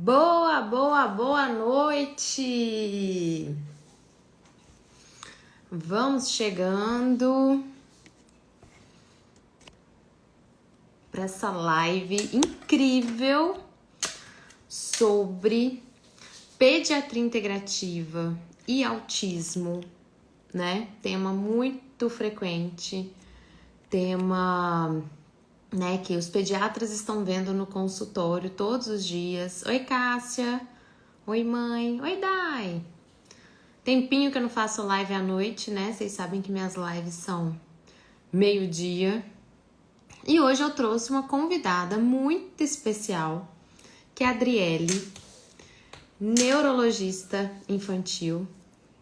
Boa noite! Vamos chegando para essa live incrível sobre pediatria integrativa e autismo, né? Tema muito frequente, tema, né, que os pediatras estão vendo no consultório todos os dias. Oi, Cássia! Oi, mãe! Oi, Dai! Tempinho que eu não faço live à noite, né? Vocês sabem que minhas lives são meio-dia. E hoje eu trouxe uma convidada muito especial, que é a Adriele, neurologista infantil.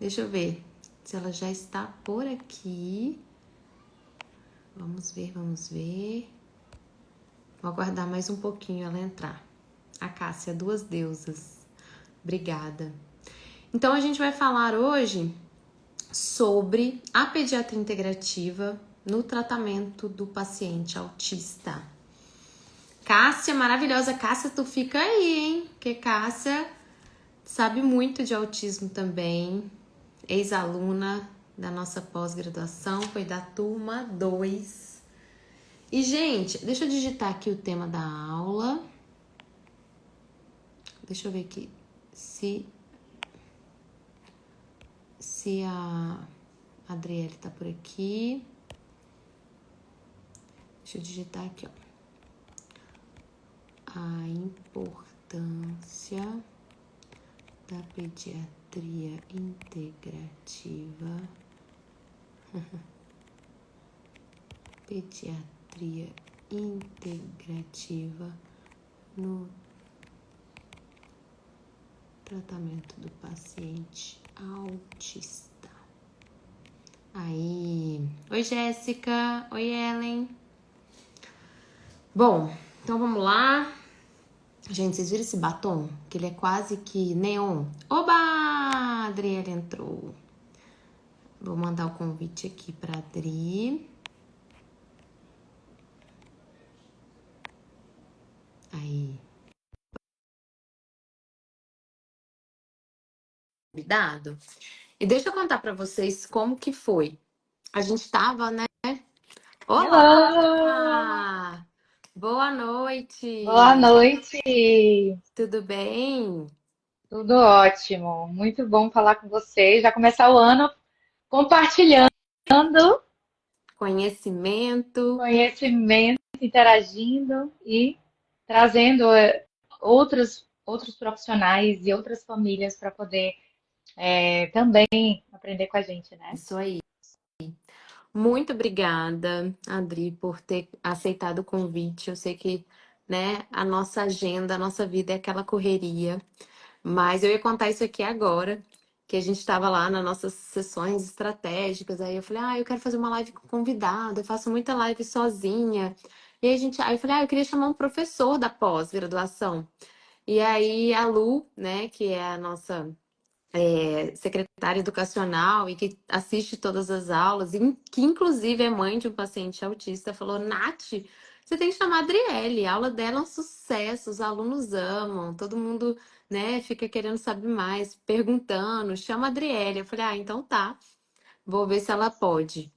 Deixa eu ver se ela já está por aqui. Vamos ver. Vou aguardar mais um pouquinho ela entrar. A Cássia, duas deusas. Obrigada. Então a gente vai falar hoje sobre a pediatria integrativa no tratamento do paciente autista. Cássia, maravilhosa. Cássia, tu fica aí, hein? Porque Cássia sabe muito de autismo também. Ex-aluna da nossa pós-graduação, foi da turma 2. E, gente, deixa eu digitar aqui o tema da aula. Deixa eu ver aqui se a Adriele tá por aqui. Deixa eu digitar aqui, ó. A importância da pediatria integrativa. Pediatria integrativa no tratamento do paciente autista. Aí. Oi, Jéssica. Oi, Ellen. Bom, então vamos lá. Gente, vocês viram esse batom? Que ele é quase que neon. Oba! A Adriele entrou. Vou mandar o convite aqui pra Adri. Aí. Cuidado. E deixa eu contar pra vocês como que foi. A gente tava, né? Hello! Olá! Boa Boa noite! noite! Tudo bem? Tudo ótimo. Muito bom falar com você. Já começar o ano compartilhando Conhecimento. conhecimento, interagindo e trazendo outros profissionais e outras famílias para poder também aprender com a gente, né? Isso aí. Muito obrigada, Adri, por ter aceitado o convite. Eu sei que, né, a nossa agenda, a nossa vida é aquela correria, mas eu ia contar isso aqui agora, que a gente estava lá nas nossas sessões estratégicas. Aí eu falei, eu quero fazer uma live com convidado, eu faço muita live sozinha. E aí aí eu falei, eu queria chamar um professor da pós-graduação. E aí a Lu, né, que é a nossa secretária educacional e que assiste todas as aulas, e que inclusive é mãe de um paciente autista, falou: Nath, você tem que chamar a Adriele, a aula dela é um sucesso, os alunos amam, todo mundo, né, fica querendo saber mais, perguntando, chama a Adriele. Eu falei: então tá, vou ver se ela pode.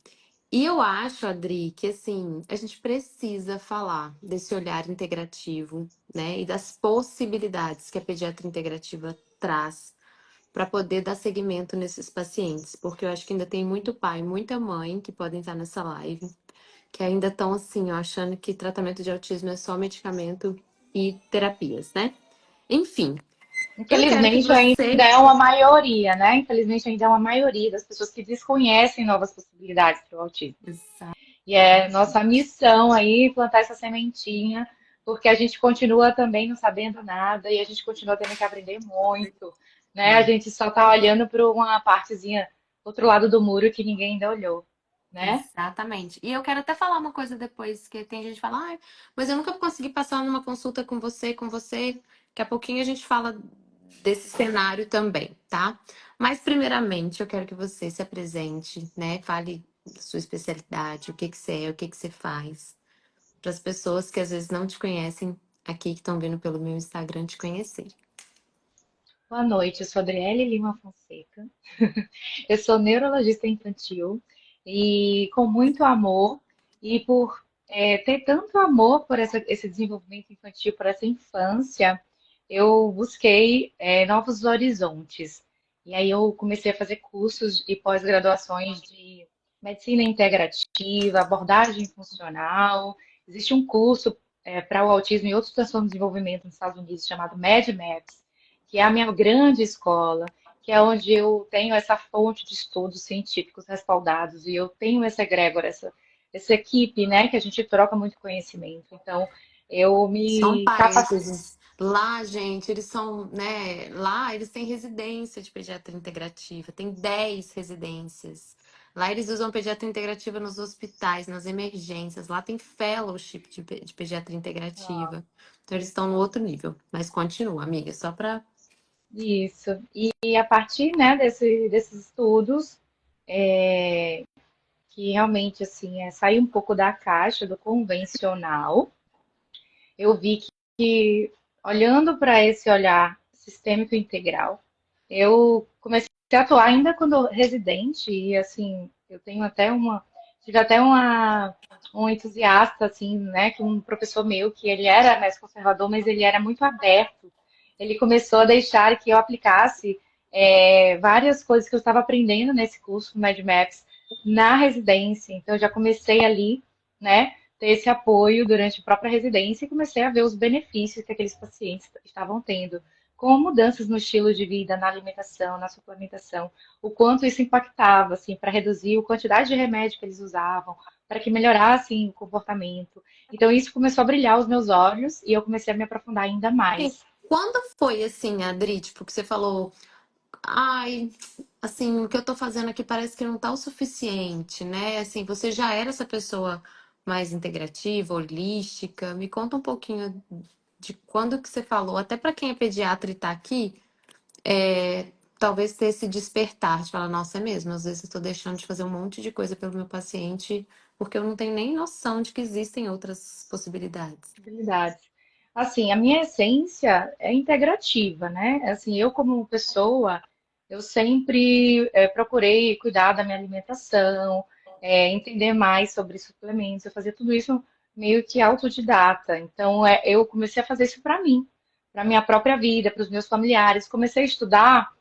E eu acho, Adri, que assim, a gente precisa falar desse olhar integrativo, né, e das possibilidades que a pediatria integrativa traz para poder dar seguimento nesses pacientes, porque eu acho que ainda tem muito pai, muita mãe que podem estar nessa live, que ainda estão assim, ó, achando que tratamento de autismo é só medicamento e terapias, né? Enfim, eu quero que Infelizmente ainda você. é uma maioria, né? Infelizmente ainda é uma maioria das pessoas que desconhecem novas possibilidades para o autismo. E é nossa missão aí plantar essa sementinha, porque a gente continua também não sabendo nada e a gente continua tendo que aprender muito, né? A gente só tá olhando para uma partezinha, outro lado do muro que ninguém ainda olhou, né? Exatamente. E eu quero até falar uma coisa depois, que tem gente que fala, mas eu nunca consegui passar numa consulta com você, com você. Daqui a pouquinho a gente fala desse cenário também, tá? Mas primeiramente eu quero que você se apresente, né? Fale da sua especialidade, o que que você é, o que você faz, para as pessoas que às vezes não te conhecem aqui, que estão vindo pelo meu Instagram, te conhecerem. Boa noite, eu sou Adriele Lima Fonseca. Eu sou neurologista infantil e com muito amor e por ter tanto amor por esse desenvolvimento infantil, por essa infância, eu busquei novos horizontes. E aí eu comecei a fazer cursos e pós-graduações de medicina integrativa, abordagem funcional. Existe um curso para o autismo e outros transtornos de desenvolvimento nos Estados Unidos chamado MedMaps, que é a minha grande escola, que é onde eu tenho essa fonte de estudos científicos respaldados e eu tenho essa egrégora, essa equipe, né, que a gente troca muito conhecimento. Então, eu Só um me capacito. parênteses. Lá, gente, eles são, né? Lá eles têm residência de pediatria integrativa, tem 10 residências. Lá eles usam pediatria integrativa nos hospitais, nas emergências. Lá tem fellowship de pediatria integrativa. Então eles estão no outro nível. Mas continua, amiga, só para. Isso. E a partir, né, desses estudos, que realmente, assim, sair um pouco da caixa, do convencional, eu vi que olhando para esse olhar sistêmico integral, eu comecei a atuar ainda quando residente, e assim, eu tenho até tive até um entusiasta, assim, né, que um professor meu, que ele era mais conservador, mas ele era muito aberto. Ele começou a deixar que eu aplicasse várias coisas que eu estava aprendendo nesse curso do MedMaps na residência. Então, eu já comecei ali, né, ter esse apoio durante a própria residência e comecei a ver os benefícios que aqueles pacientes estavam tendo com mudanças no estilo de vida, na alimentação, na suplementação, o quanto isso impactava, assim, para reduzir a quantidade de remédio que eles usavam, para que melhorassem o comportamento. Então, isso começou a brilhar os meus olhos e eu comecei a me aprofundar ainda mais. Quando foi assim, Adri, tipo, que você falou, ai, assim, o que eu tô fazendo aqui parece que não tá o suficiente, né? Assim, você já era essa pessoa mais integrativa, holística. Me conta um pouquinho de quando que você falou, até para quem é pediatra e tá aqui, talvez ter esse despertar de falar, nossa, é mesmo, às vezes eu tô deixando de fazer um monte de coisa pelo meu paciente porque eu não tenho nem noção de que existem outras possibilidades. Habilidades. Assim, a minha essência é integrativa, né? Assim, eu como pessoa, eu sempre procurei cuidar da minha alimentação, entender mais sobre suplementos, eu fazia tudo isso meio que autodidata. Então, eu comecei a fazer isso para mim, para minha própria vida, para os meus familiares. Comecei a estudar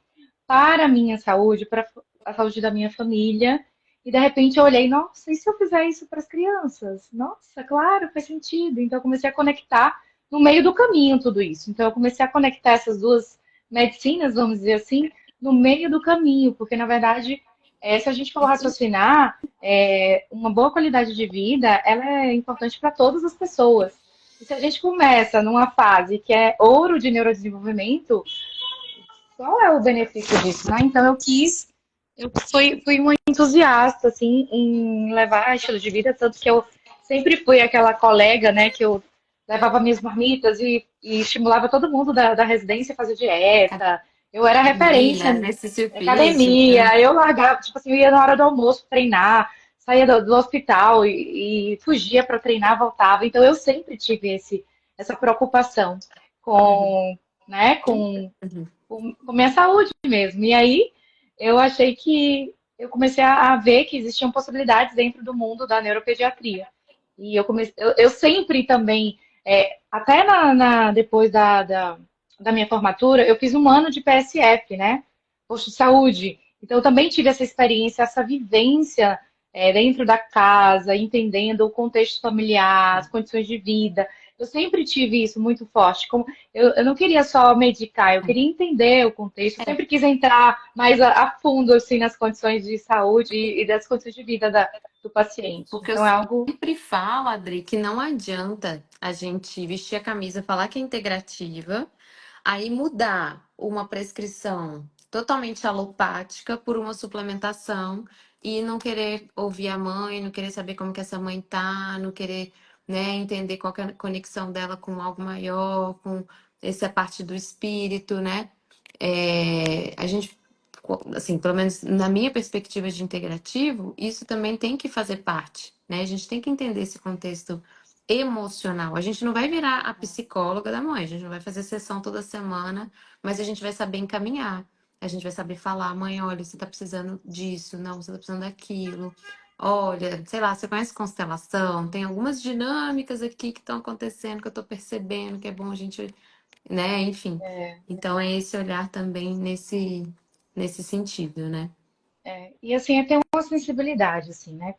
para a minha saúde, para a saúde da minha família. E de repente eu olhei, nossa, e se eu fizer isso para as crianças? Nossa, claro, faz sentido. Então eu comecei a conectar no meio do caminho tudo isso. Então eu comecei a conectar essas duas medicinas, vamos dizer assim, no meio do caminho, porque na verdade, se a gente for raciocinar, uma boa qualidade de vida, ela é importante para todas as pessoas. E se a gente começa numa fase que é ouro de neurodesenvolvimento, qual é o benefício disso, né? Então eu fui uma entusiasta, assim, em levar estilo de vida, tanto que eu sempre fui aquela colega, né, que eu levava minhas marmitas e estimulava todo mundo da residência a fazer dieta. Eu era referência Academia, em exercício físico. academia, eu largava, tipo assim, eu ia na hora do almoço treinar, saía do hospital e fugia para treinar, voltava. Então eu sempre tive essa preocupação Uhum, com, né, com uhum. com minha saúde mesmo. E aí eu achei que eu comecei a ver que existiam possibilidades dentro do mundo da neuropediatria. E eu sempre também, até depois da minha formatura, eu fiz um ano de PSF, né? Posto de saúde. Então eu também tive essa experiência, essa vivência dentro da casa, entendendo o contexto familiar, as condições de vida. Eu sempre tive isso muito forte. Eu não queria só medicar, eu queria entender o contexto. Eu É, sempre quis entrar mais a fundo assim nas condições de saúde e das condições de vida do paciente. porque eu Então é algo sempre falo, Adri, que não adianta a gente vestir a camisa, falar que é integrativa, aí mudar uma prescrição totalmente alopática por uma suplementação e não querer ouvir a mãe, não querer saber como que essa mãe tá, não querer, né, entender qual que é a conexão dela com algo maior, com essa parte do espírito, né? A gente, assim, pelo menos na minha perspectiva de integrativo, isso também tem que fazer parte, né? A gente tem que entender esse contexto emocional. A gente não vai virar a psicóloga da mãe, a gente não vai fazer sessão toda semana, mas a gente vai saber encaminhar. A gente vai saber falar, mãe, olha, você tá precisando disso, não, você tá precisando daquilo. Olha, sei lá, você conhece constelação? Tem algumas dinâmicas aqui que estão acontecendo que eu tô percebendo que é bom a gente, né? Enfim. É, Então é esse olhar também nesse sentido, né? e assim, tem uma sensibilidade, assim, né?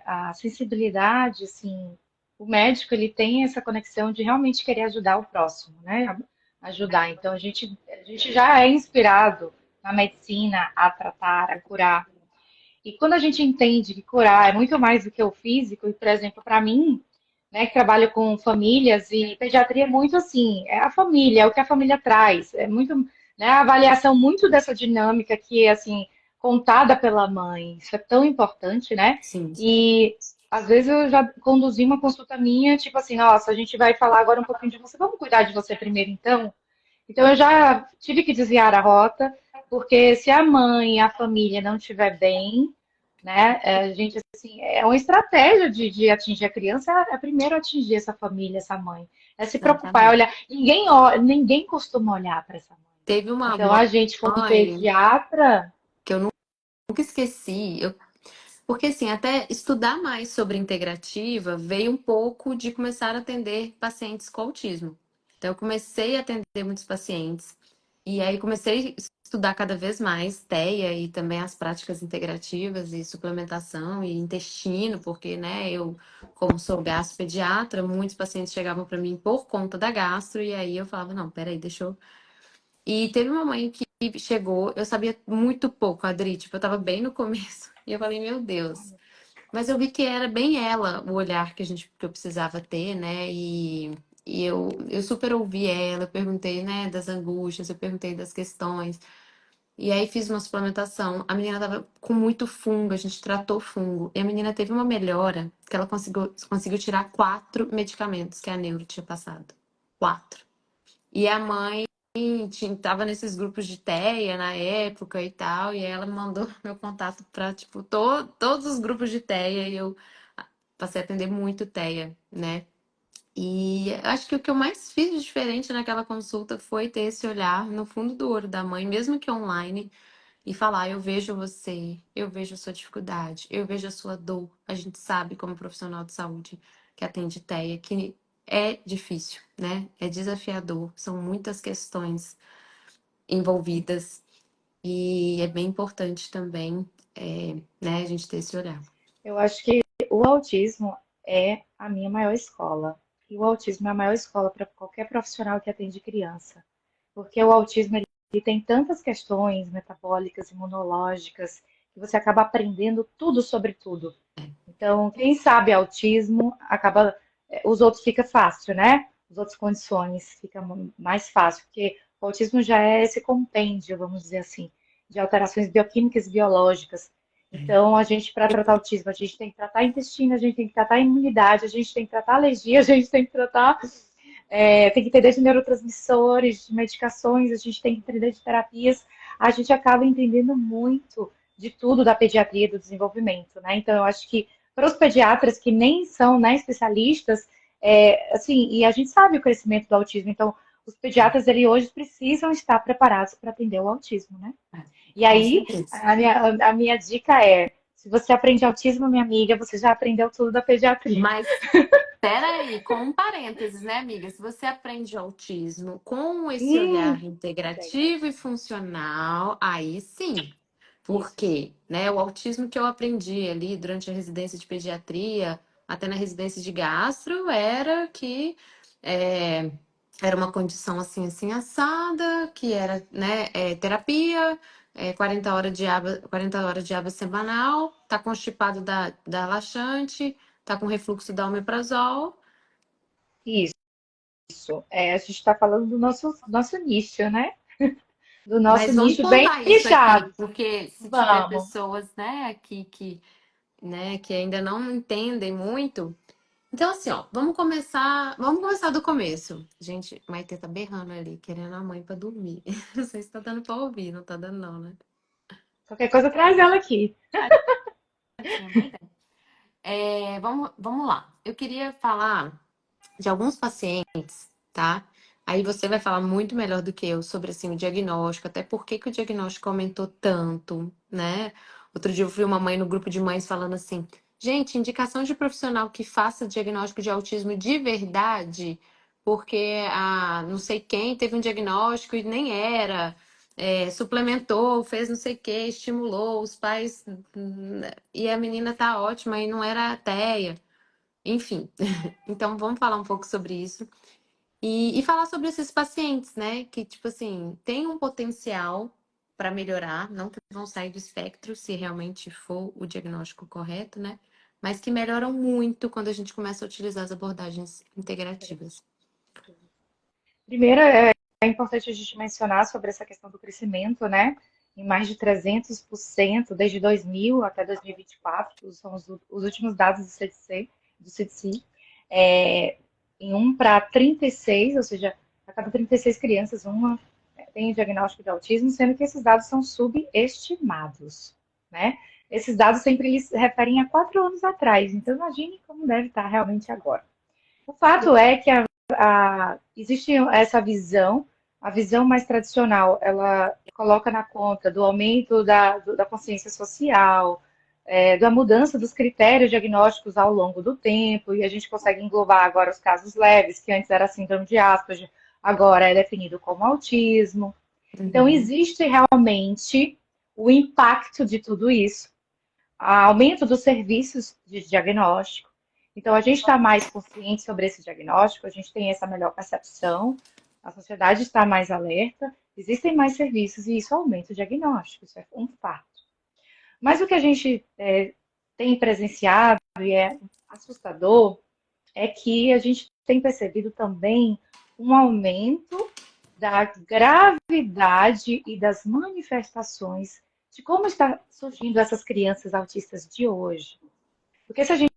A sensibilidade, assim, o médico, ele tem essa conexão de realmente querer ajudar o próximo, né? Ajudar. Então, a gente já é inspirado na medicina a tratar, a curar. E quando a gente entende que curar é muito mais do que o físico, e, por exemplo, para mim, né, que trabalho com famílias e pediatria é muito assim, é a família, é o que a família traz, é muito, né, a avaliação muito dessa dinâmica que é assim contada pela mãe, isso é tão importante, né? Sim. E às vezes eu já conduzi uma consulta minha, tipo assim, nossa, a gente vai falar agora um pouquinho de você, vamos cuidar de você primeiro então? Então eu já tive que desviar a rota, porque se a mãe e a família não estiver bem, né, a gente assim, é uma estratégia de atingir a criança, é primeiro atingir essa família, essa mãe. É se preocupar, é Exatamente. olhar. Ninguém costuma olhar para essa mãe. Teve uma Então a gente, como mãe pediatra, que eu nunca esqueci, porque assim, até estudar mais sobre integrativa veio um pouco de começar a atender pacientes com autismo. Então, eu comecei a atender muitos pacientes, e aí comecei a estudar cada vez mais TEA e também as práticas integrativas e suplementação e intestino, porque, né, eu, como sou gastropediatra, muitos pacientes chegavam para mim por conta da gastro, e aí eu falava, não, peraí, deixa eu. E teve uma mãe que chegou, eu sabia muito pouco, Adri, tipo, eu tava bem no começo, e eu falei, meu Deus. Mas eu vi que era bem ela o olhar que eu precisava ter, né? E eu super ouvi ela, eu perguntei, né, das angústias, eu perguntei das questões. E aí fiz uma suplementação. A menina tava com muito fungo, a gente tratou o fungo. E a menina teve uma melhora que ela conseguiu tirar 4 medicamentos que a neuro tinha passado. 4. E a mãe tava nesses grupos de TEA na época e tal, e ela mandou meu contato para tipo todos os grupos de TEA e eu passei a atender muito TEA, né? E acho que o que eu mais fiz de diferente naquela consulta foi ter esse olhar no fundo do olho da mãe, mesmo que online, e falar: eu vejo você, eu vejo a sua dificuldade, eu vejo a sua dor. A gente sabe, como profissional de saúde que atende TEA, que é difícil, né? É desafiador, são muitas questões envolvidas e é bem importante também, né, a gente ter esse olhar. eu acho que o autismo é a minha maior escola. E o autismo é a maior escola para qualquer profissional que atende criança. Porque o autismo ele tem tantas questões metabólicas, imunológicas, que você acaba aprendendo tudo sobre tudo. Então, quem sabe autismo acaba, os outros fica fácil, né? As outras condições fica mais fácil, porque o autismo já é esse compêndio, vamos dizer assim, de alterações bioquímicas e biológicas. Então, a gente, para tratar autismo, a gente tem que tratar intestino, a gente tem que tratar imunidade, a gente tem que tratar alergia, a gente tem que tratar tem que entender de neurotransmissores, de medicações, a gente tem que entender de terapias, a gente acaba entendendo muito de tudo da pediatria e do desenvolvimento, né? Então, eu acho que para os pediatras que nem são, né, especialistas, assim, e a gente sabe o crescimento do autismo, então os pediatras ele hoje precisam estar preparados para atender o autismo, né? E Com aí, certeza. a minha dica é, se você aprende autismo, minha amiga, você já aprendeu tudo da pediatria. Mas peraí, com um parênteses, né, amiga? Se você aprende autismo com esse olhar integrativo e funcional, aí sim. Isso. Porque, né, o autismo que eu aprendi ali durante a residência de pediatria, até na residência de gastro, era que é, era uma condição assim, assim, assada, que era, né, terapia, 40 horas de aba, 40 horas de aba semanal, tá constipado da laxante, tá com refluxo da omeprazol. Isso. A gente está falando do nosso nicho, né? Do nosso Mas vamos nicho bem pontuar isso aqui, nichado. porque se tiver Vamos. pessoas, né, aqui que, né, que ainda não entendem muito. Então, assim, ó, vamos começar do começo. Gente, Maite tá berrando ali, querendo a mãe pra dormir. Não sei se tá dando pra ouvir, não tá dando não, né? Qualquer coisa traz ela aqui. Tadinha, boa ideia. Vamos lá. Eu queria falar. de alguns pacientes, tá? Aí você vai falar muito melhor do que eu sobre assim, o diagnóstico, até por que que o diagnóstico aumentou tanto, né? Outro dia eu vi uma mãe no grupo de mães falando assim: gente, indicação de profissional que faça diagnóstico de autismo de verdade, porque a não sei quem teve um diagnóstico e nem era, suplementou, fez não sei o que, estimulou os pais, e a menina tá ótima e não era ateia. Enfim, então vamos falar um pouco sobre isso. E falar sobre esses pacientes, né? Que, tipo assim, tem um potencial para melhorar, não que vão sair do espectro se realmente for o diagnóstico correto, né? Mas que melhoram muito quando a gente começa a utilizar as abordagens integrativas. Primeiro, é importante a gente mencionar sobre essa questão do crescimento, né? Em mais de 300% desde 2000 até 2024, que são os últimos dados do CDC, é, em 1 para 36, ou seja, a cada 36 crianças, uma tem diagnóstico de autismo, sendo que esses dados são subestimados, né? Esses dados sempre eles referem a 4 anos atrás, então imagine como deve estar realmente agora. O fato é que existe essa visão, a visão mais tradicional, ela coloca na conta do aumento da consciência social, da mudança dos critérios diagnósticos ao longo do tempo, e a gente consegue englobar agora os casos leves, que antes era síndrome de Asperger, agora é definido como autismo. Então, Uhum. existe realmente o impacto de tudo isso, aumento dos serviços de diagnóstico. Então, a gente está mais consciente sobre esse diagnóstico, a gente tem essa melhor percepção, a sociedade está mais alerta, existem mais serviços e isso aumenta o diagnóstico, isso é um fato. Mas o que a gente tem presenciado e é assustador é que a gente tem percebido também um aumento da gravidade e das manifestações de como está surgindo essas crianças autistas de hoje. Porque se a gente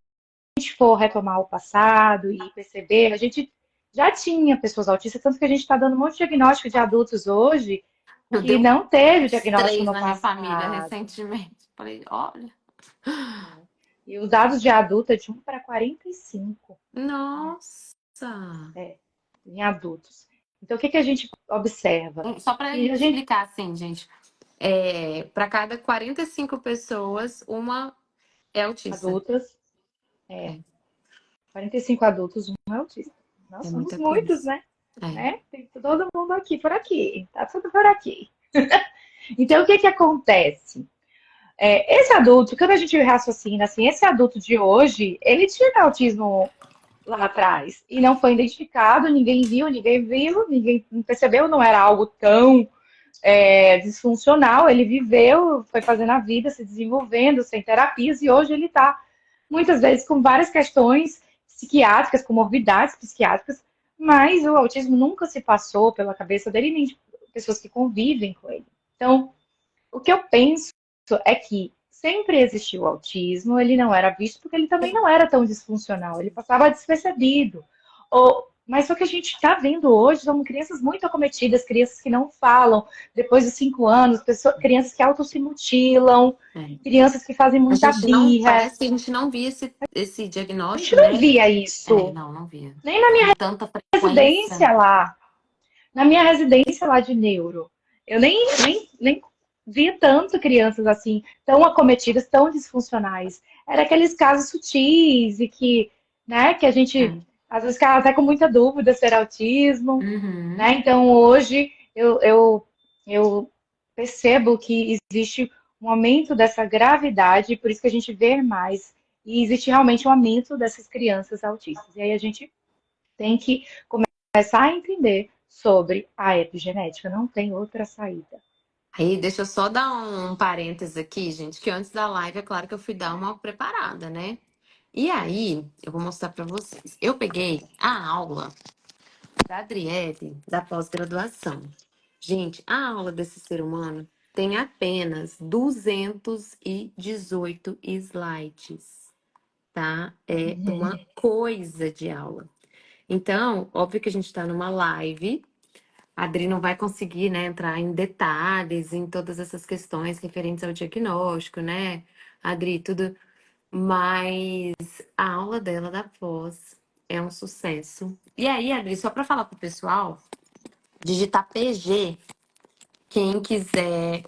for retomar o passado e perceber, a gente já tinha pessoas autistas, tanto que a gente está dando um monte de diagnóstico de adultos hoje Eu dei que não teve o uns diagnóstico 3 no na minha família passado. recentemente. Falei, olha. E os dados de adulto é de 1 para 45, né, Nossa! em adultos. Então, o que que a gente observa? Só para Que a gente, explicar assim, gente, para cada 45 pessoas, uma é autista. adultas, É, 45 adultos, um é autista. Nós é somos muita muitos, coisa. né? É. Né? Tem todo mundo aqui, por aqui. Tá tudo por aqui. Então, o que que acontece? Esse adulto, quando a gente raciocina assim, esse adulto de hoje, ele tinha autismo lá atrás e não foi identificado, ninguém viu, ninguém percebeu, não era algo tão disfuncional. Ele viveu, foi fazendo a vida, se desenvolvendo, sem terapias, e hoje ele está, muitas vezes, com várias questões psiquiátricas, comorbidades psiquiátricas, mas o autismo nunca se passou pela cabeça dele, nem de pessoas que convivem com ele. Então, o que eu penso é que sempre existiu o autismo, ele não era visto porque ele também não era tão disfuncional, ele passava despercebido. Mas o que a gente está vendo hoje são crianças muito acometidas, crianças que não falam depois dos 5 anos, crianças que auto se mutilam, É. crianças que fazem A muita gente não, birra. parece que a gente não via esse A gente diagnóstico, não né? via isso, Não, não via. nem na minha Com tanta frequência. residência lá. Na minha residência lá de neuro, eu nem via tanto crianças assim, tão acometidas, tão disfuncionais. Era aqueles casos sutis e que, né, que a gente É. às vezes ficava até com muita dúvida se era autismo, Uhum. né? Então hoje eu percebo que existe um aumento dessa gravidade, por isso que a gente vê mais, e existe realmente um aumento dessas crianças autistas. E aí a gente tem que começar a entender sobre a epigenética, não tem outra saída. Aí, deixa eu só dar um parênteses aqui, gente, que antes da live, é claro que eu fui dar uma preparada, né? E aí, eu vou mostrar para vocês. Eu peguei a aula da Adriele, da pós-graduação. Gente, a aula desse ser humano tem apenas 218 slides, tá? É uma coisa de aula. Então, óbvio que a gente está numa live. A Adri não vai conseguir, né, entrar em detalhes em todas essas questões referentes ao diagnóstico, né? Adri, tudo. Mas a aula dela da pós é um sucesso. E aí, Adri, só para falar pro pessoal, digitar PG, quem quiser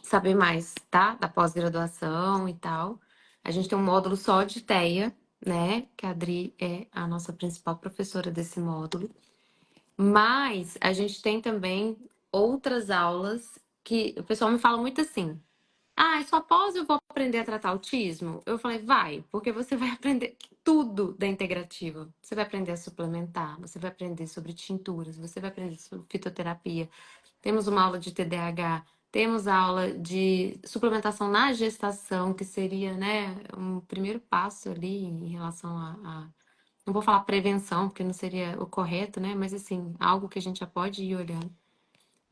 saber mais, tá? Da pós-graduação e tal. A gente tem um módulo só de TEA, né? Que a Adri é a nossa principal professora desse módulo. Mas a gente tem também outras aulas que o pessoal me fala muito assim: ah, só após eu vou aprender a tratar autismo? Eu falei, vai, porque você vai aprender tudo da integrativa. Você vai aprender a suplementar, você vai aprender sobre tinturas, você vai aprender sobre fitoterapia. Temos uma aula de TDAH, temos aula de suplementação na gestação, que seria, né, um primeiro passo ali em relação não vou falar prevenção, porque não seria o correto, né? Mas assim, algo que a gente já pode ir olhando.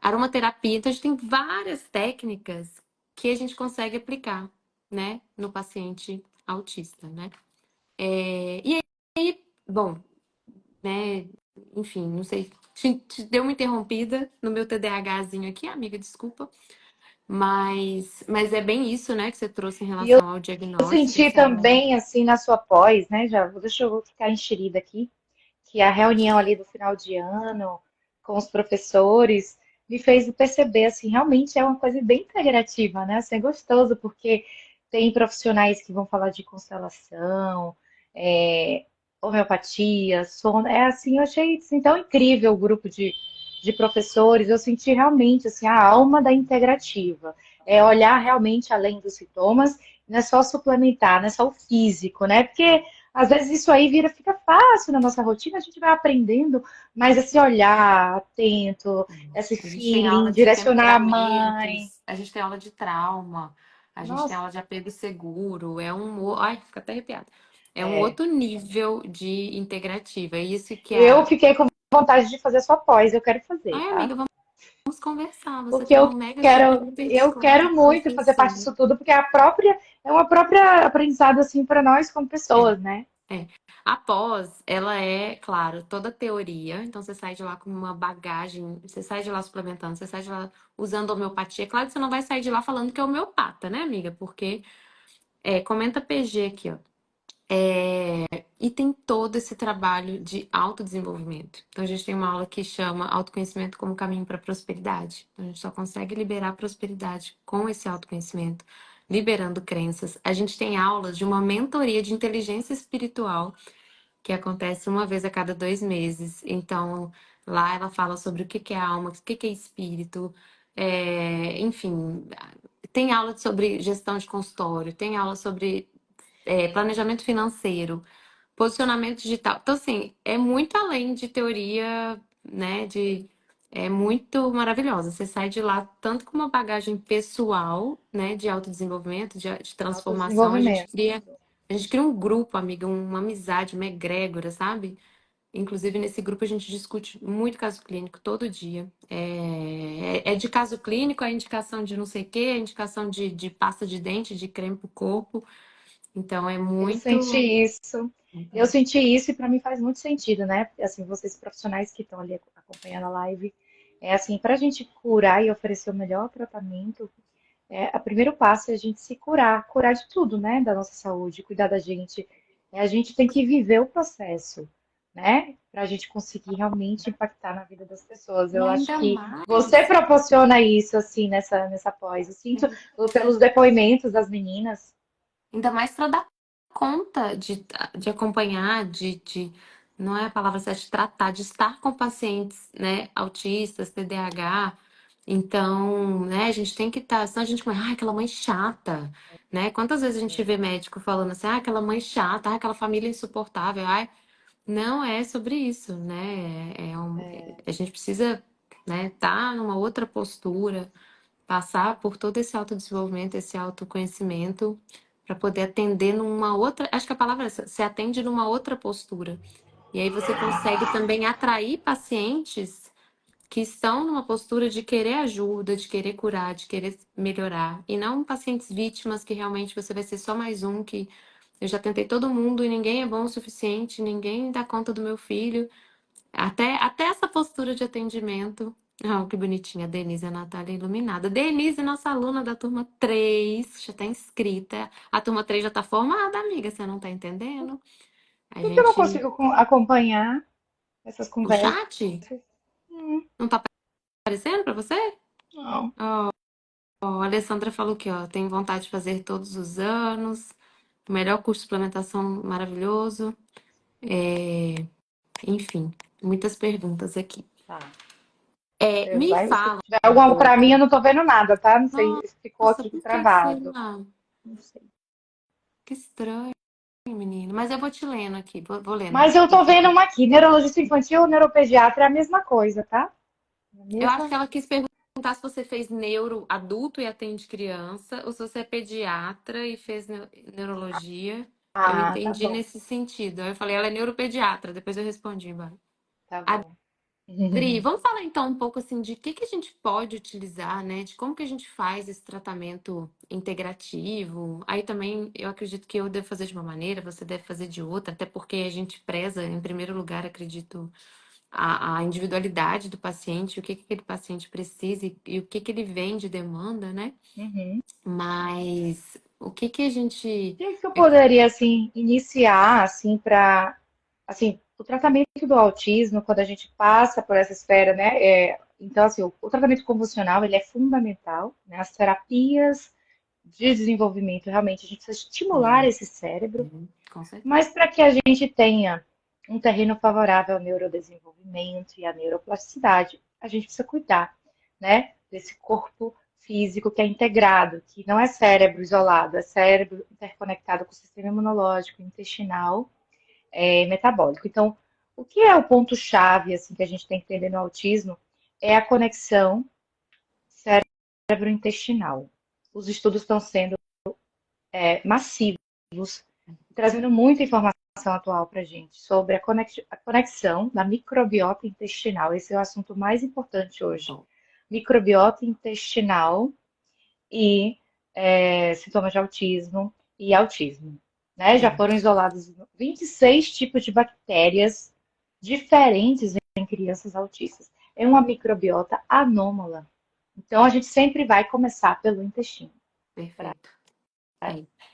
Aromaterapia, então a gente tem várias técnicas que a gente consegue aplicar, né, no paciente autista, né? E aí, bom, né, enfim, não sei, te deu uma interrompida no meu TDAHzinho aqui, amiga, desculpa, mas é bem isso, né, que você trouxe em E eu relação ao diagnóstico, senti esse amor. também, assim, na sua pós, né? Deixa eu ficar enxerida aqui, que a reunião ali do final de ano com os professores me fez perceber, assim, realmente é uma coisa bem integrativa, né? Assim, é gostoso, porque tem profissionais que vão falar de constelação, é, homeopatia, sono. É assim, eu achei assim, tão incrível o grupo de professores. Eu senti realmente assim, a alma da integrativa. É olhar realmente além dos sintomas, não é só suplementar, não é só o físico, né? Porque às vezes isso aí fica fácil na nossa rotina, a gente vai aprendendo, mas esse olhar atento, esse A gente tem feeling, aula de direcionar a mãe. temperamentos, a gente tem aula de trauma, a gente tem Nossa, aula de apego seguro, ai, fica até arrepiada. É um é. outro nível de integrativa. É isso que Eu a. fiquei com vontade de fazer sua pós, eu quero fazer, Ai, tá? amiga, vamos conversar. Você Porque tem um mega super eu desconto de quero muito fazer parte professora. disso tudo, porque é uma própria aprendizado assim para nós como É. pessoas, né? É. A pós, ela é, claro, toda teoria. Então, você sai de lá com uma bagagem, você sai de lá suplementando, você sai de lá usando homeopatia. Claro que você não vai sair de lá falando que é homeopata, né, amiga? Porque, comenta PG aqui, ó. E tem todo esse trabalho de autodesenvolvimento. Então, a gente tem uma aula que chama Autoconhecimento como Caminho para a Prosperidade. Então, a gente só consegue liberar a prosperidade com esse autoconhecimento, liberando crenças. A gente tem aulas de uma mentoria de inteligência espiritual que acontece uma vez a cada 2 meses. Então, lá ela fala sobre o que que é alma, o que que é espírito, enfim, tem aula sobre gestão de consultório, tem aula sobre planejamento financeiro, posicionamento digital. Então, assim, é muito além de teoria, né? É muito maravilhosa. Você sai de lá tanto com uma bagagem pessoal, né? De autodesenvolvimento, de transformação. Autodesenvolvimento. A gente cria um grupo, amiga, uma amizade, uma egrégora, sabe? Inclusive, nesse grupo a gente discute muito caso clínico todo dia. É de caso clínico, a indicação de não sei o quê, a indicação de pasta de dente, de creme pro corpo. Então, é Eu senti muito. isso. Eu senti isso e para mim faz muito sentido, né? Assim, vocês profissionais que estão ali acompanhando a live, é assim, para a gente curar e oferecer o melhor tratamento, o primeiro passo é a gente se curar, curar de tudo, né? Da nossa saúde, cuidar da gente. A gente tem que viver o processo, né? Para a gente conseguir realmente impactar na vida das pessoas. E Eu acho ainda que você mais, proporciona isso, assim, nessa pós. Eu sinto pelos depoimentos das meninas. ainda mais para dar conta de acompanhar, não é a palavra certa, de tratar, de estar com pacientes, né, autistas, TDAH. Então, né, a gente tem que estar, senão a gente começa, ah, aquela mãe chata, né? Quantas vezes a gente vê médico falando assim, ah, aquela mãe chata, ah, aquela família insuportável, ai, não é sobre isso, né? A gente precisa, né, estar numa outra postura, passar por todo esse autodesenvolvimento, esse autoconhecimento, para poder atender numa outra. Acho que a palavra é essa, você atende numa outra postura. E aí você consegue também atrair pacientes que estão numa postura de querer ajuda, de querer curar, de querer melhorar. E não pacientes vítimas que realmente você vai ser só mais um que eu já tentei todo mundo e ninguém é bom o suficiente, ninguém dá conta do meu filho. Até essa postura de atendimento. Ah, que bonitinha, a Denise e a Natália iluminada. Denise, nossa aluna da turma 3 já está inscrita. A turma 3 já está formada, amiga, você não está entendendo? A Por que eu não gente. consigo acompanhar essas O conversas? chat Hum, não tá aparecendo pra você? não. Ó, a Alessandra falou que, ó, tem vontade de fazer todos os anos. O melhor curso de suplementação maravilhoso. Enfim, muitas perguntas aqui. Tá. Me Se fala tiver um alguma pra mim, eu pouco. não tô vendo nada, tá? Não sei se ficou Nossa, aqui por que que travado. será? Não sei. Que estranho, menino. Mas eu vou te lendo aqui, vou lendo. Mas eu tô vendo uma aqui, neurologista infantil ou neuropediatra é a mesma coisa, tá? A Eu acho mesma. que ela quis perguntar se você fez neuro adulto e atende criança, ou se você é pediatra e fez neurologia. Eu Ah, tá entendi bom. nesse sentido. Aí eu falei, ela é neuropediatra, depois eu respondi, embora. Tá bom. Adri, vamos falar então um pouco assim de que a gente pode utilizar, né? De como que a gente faz esse tratamento integrativo. Aí também eu acredito que eu devo fazer de uma maneira, você deve fazer de outra, até porque a gente preza, em primeiro lugar, acredito, a individualidade do paciente, o que aquele paciente precisa e o que ele vem de demanda, né? Uhum. Mas o que a gente. O que eu poderia, assim, iniciar, assim, para, assim, o tratamento do autismo, quando a gente passa por essa esfera, né? Então, assim, o tratamento convencional, ele é fundamental, né? As terapias de desenvolvimento, realmente, a gente precisa estimular esse cérebro, Com certeza. mas para que a gente tenha um terreno favorável ao neurodesenvolvimento e à neuroplasticidade, a gente precisa cuidar, né, desse corpo físico que é integrado, que não é cérebro isolado, é cérebro interconectado com o sistema imunológico, intestinal, metabólico. Então, o que é o ponto-chave assim que a gente tem que entender no autismo é a conexão cérebro-intestinal. Os estudos estão sendo massivos, trazendo muita informação atual para a gente sobre a conexão da microbiota intestinal. Esse é o assunto mais importante hoje. Bom, Microbiota intestinal e sintomas de autismo e autismo. Né? Já foram isolados 26 tipos de bactérias diferentes em crianças autistas. É uma microbiota anômala. Então, a gente sempre vai começar pelo intestino. perfeito.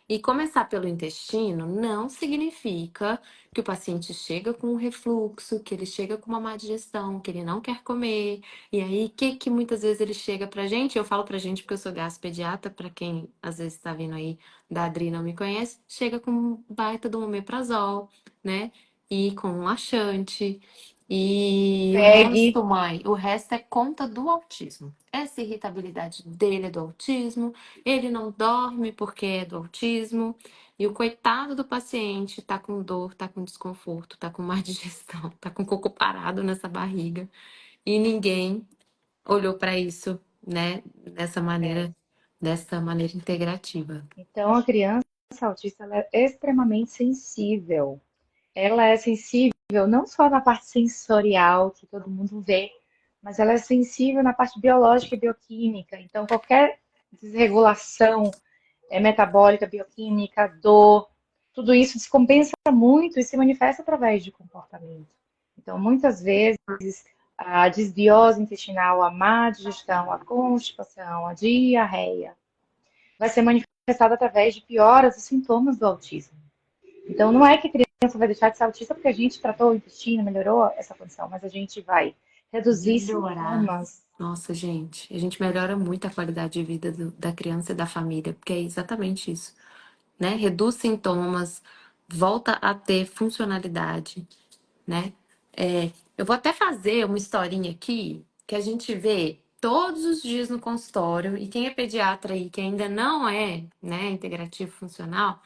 E começar pelo intestino não significa que o paciente chega com um refluxo, que ele chega com uma má digestão, que ele não quer comer. E aí, que muitas vezes ele chega pra gente, eu falo pra gente porque eu sou gastropediatra, pra quem às vezes tá vindo aí da Adri e não me conhece, chega com um baita do omeprazol, né? E com um laxante. E o Pegue. resto, mãe, o resto é conta do autismo. Essa irritabilidade dele é do autismo, ele não dorme porque é do autismo. E o coitado do paciente tá com dor, tá com desconforto, tá com má digestão, tá com cocô parado nessa barriga. E ninguém olhou para isso, né, dessa maneira integrativa. Então, a criança autista ela é extremamente sensível. Ela é sensível não só na parte sensorial, que todo mundo vê, mas ela é sensível na parte biológica e bioquímica. Então, qualquer desregulação metabólica, bioquímica, dor, tudo isso descompensa muito e se manifesta através de comportamento. Então, muitas vezes, a desbiose intestinal, a má digestão, a constipação, a diarreia, vai ser manifestada através de pioras dos sintomas do autismo. Então, não é que a criança vai deixar de ser autista porque a gente tratou o intestino, melhorou essa condição, mas a gente vai reduzir Melhorar. sintomas. Nossa, gente, a gente melhora muito a qualidade de vida da criança e da família, porque é exatamente isso, né? Reduz sintomas, volta a ter funcionalidade, né? Eu vou até fazer uma historinha aqui que a gente vê todos os dias no consultório, e quem é pediatra e que ainda não é, né, integrativo funcional,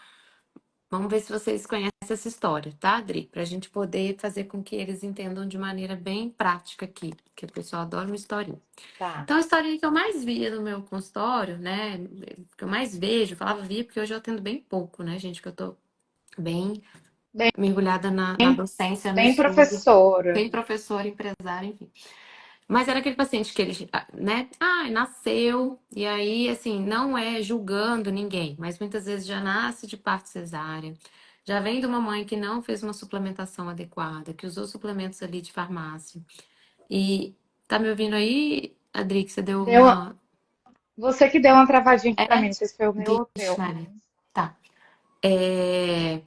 vamos ver se vocês conhecem essa história, tá, Adri? Para a gente poder fazer com que eles entendam de maneira bem prática aqui, que o pessoal adora uma historinha. Tá. Então, a historinha que eu mais via no meu consultório, né, que eu mais vejo, eu falava via porque hoje eu atendo bem pouco, né, gente, que eu tô bem Bem, mergulhada na docência, no bem estudo, professora. bem professora, empresária, enfim. Mas era aquele paciente que ele, né, nasceu, e aí, assim, não é julgando ninguém, mas muitas vezes já nasce de parto cesárea, já vem de uma mãe que não fez uma suplementação adequada, que usou suplementos ali de farmácia. E tá me ouvindo aí, Adri, que você deu Deu, uma. você que deu uma travadinha aqui pra mim, É? não sei se foi o meu ou o teu. Vixe, Maria. Tá. É,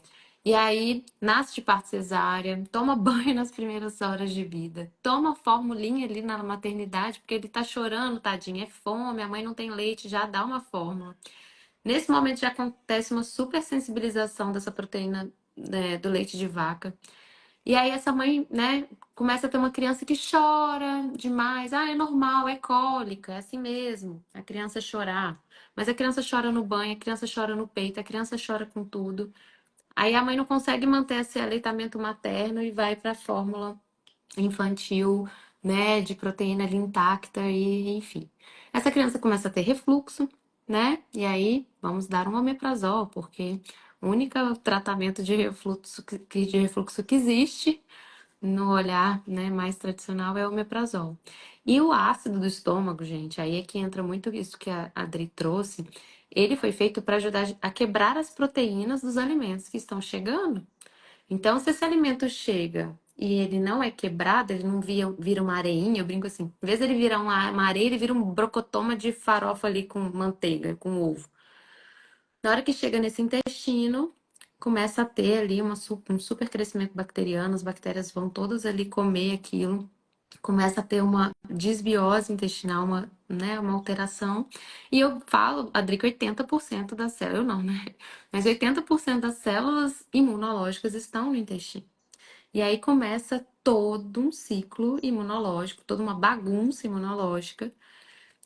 E aí, nasce de parto cesárea, toma banho nas primeiras horas de vida, toma formulinha ali na maternidade, porque ele tá chorando, tadinho, é fome, a mãe não tem leite, já dá uma fórmula. Nesse momento já acontece uma super sensibilização dessa proteína, né, do leite de vaca. E aí essa mãe, né, começa a ter uma criança que chora demais. Ah, é normal, é cólica, é assim mesmo. A criança chorar. Mas a criança chora no banho, a criança chora no peito, a criança chora com tudo. Aí a mãe não consegue manter esse aleitamento materno e vai para a fórmula infantil, né, de proteína ali intacta e enfim. Essa criança começa a ter refluxo, né? E aí vamos dar um omeprazol, porque o único tratamento de refluxo que existe no olhar, né, mais tradicional é o omeprazol. E o ácido do estômago, gente, aí é que entra muito isso que a Adri trouxe. Ele foi feito para ajudar a quebrar as proteínas dos alimentos que estão chegando. Então, se esse alimento chega e ele não é quebrado, ele não vira uma areinha, eu brinco assim, em vez de ele virar uma areia, ele vira um brocotoma de farofa ali com manteiga, com ovo. Na hora que chega nesse intestino, começa a ter ali um super crescimento bacteriano, as bactérias vão todas ali comer aquilo, começa a ter uma desbiose intestinal, uma alteração. E eu falo, Adri, que 80% das células, eu não, né? Mas 80% das células imunológicas estão no intestino. E aí começa todo um ciclo imunológico, toda uma bagunça imunológica.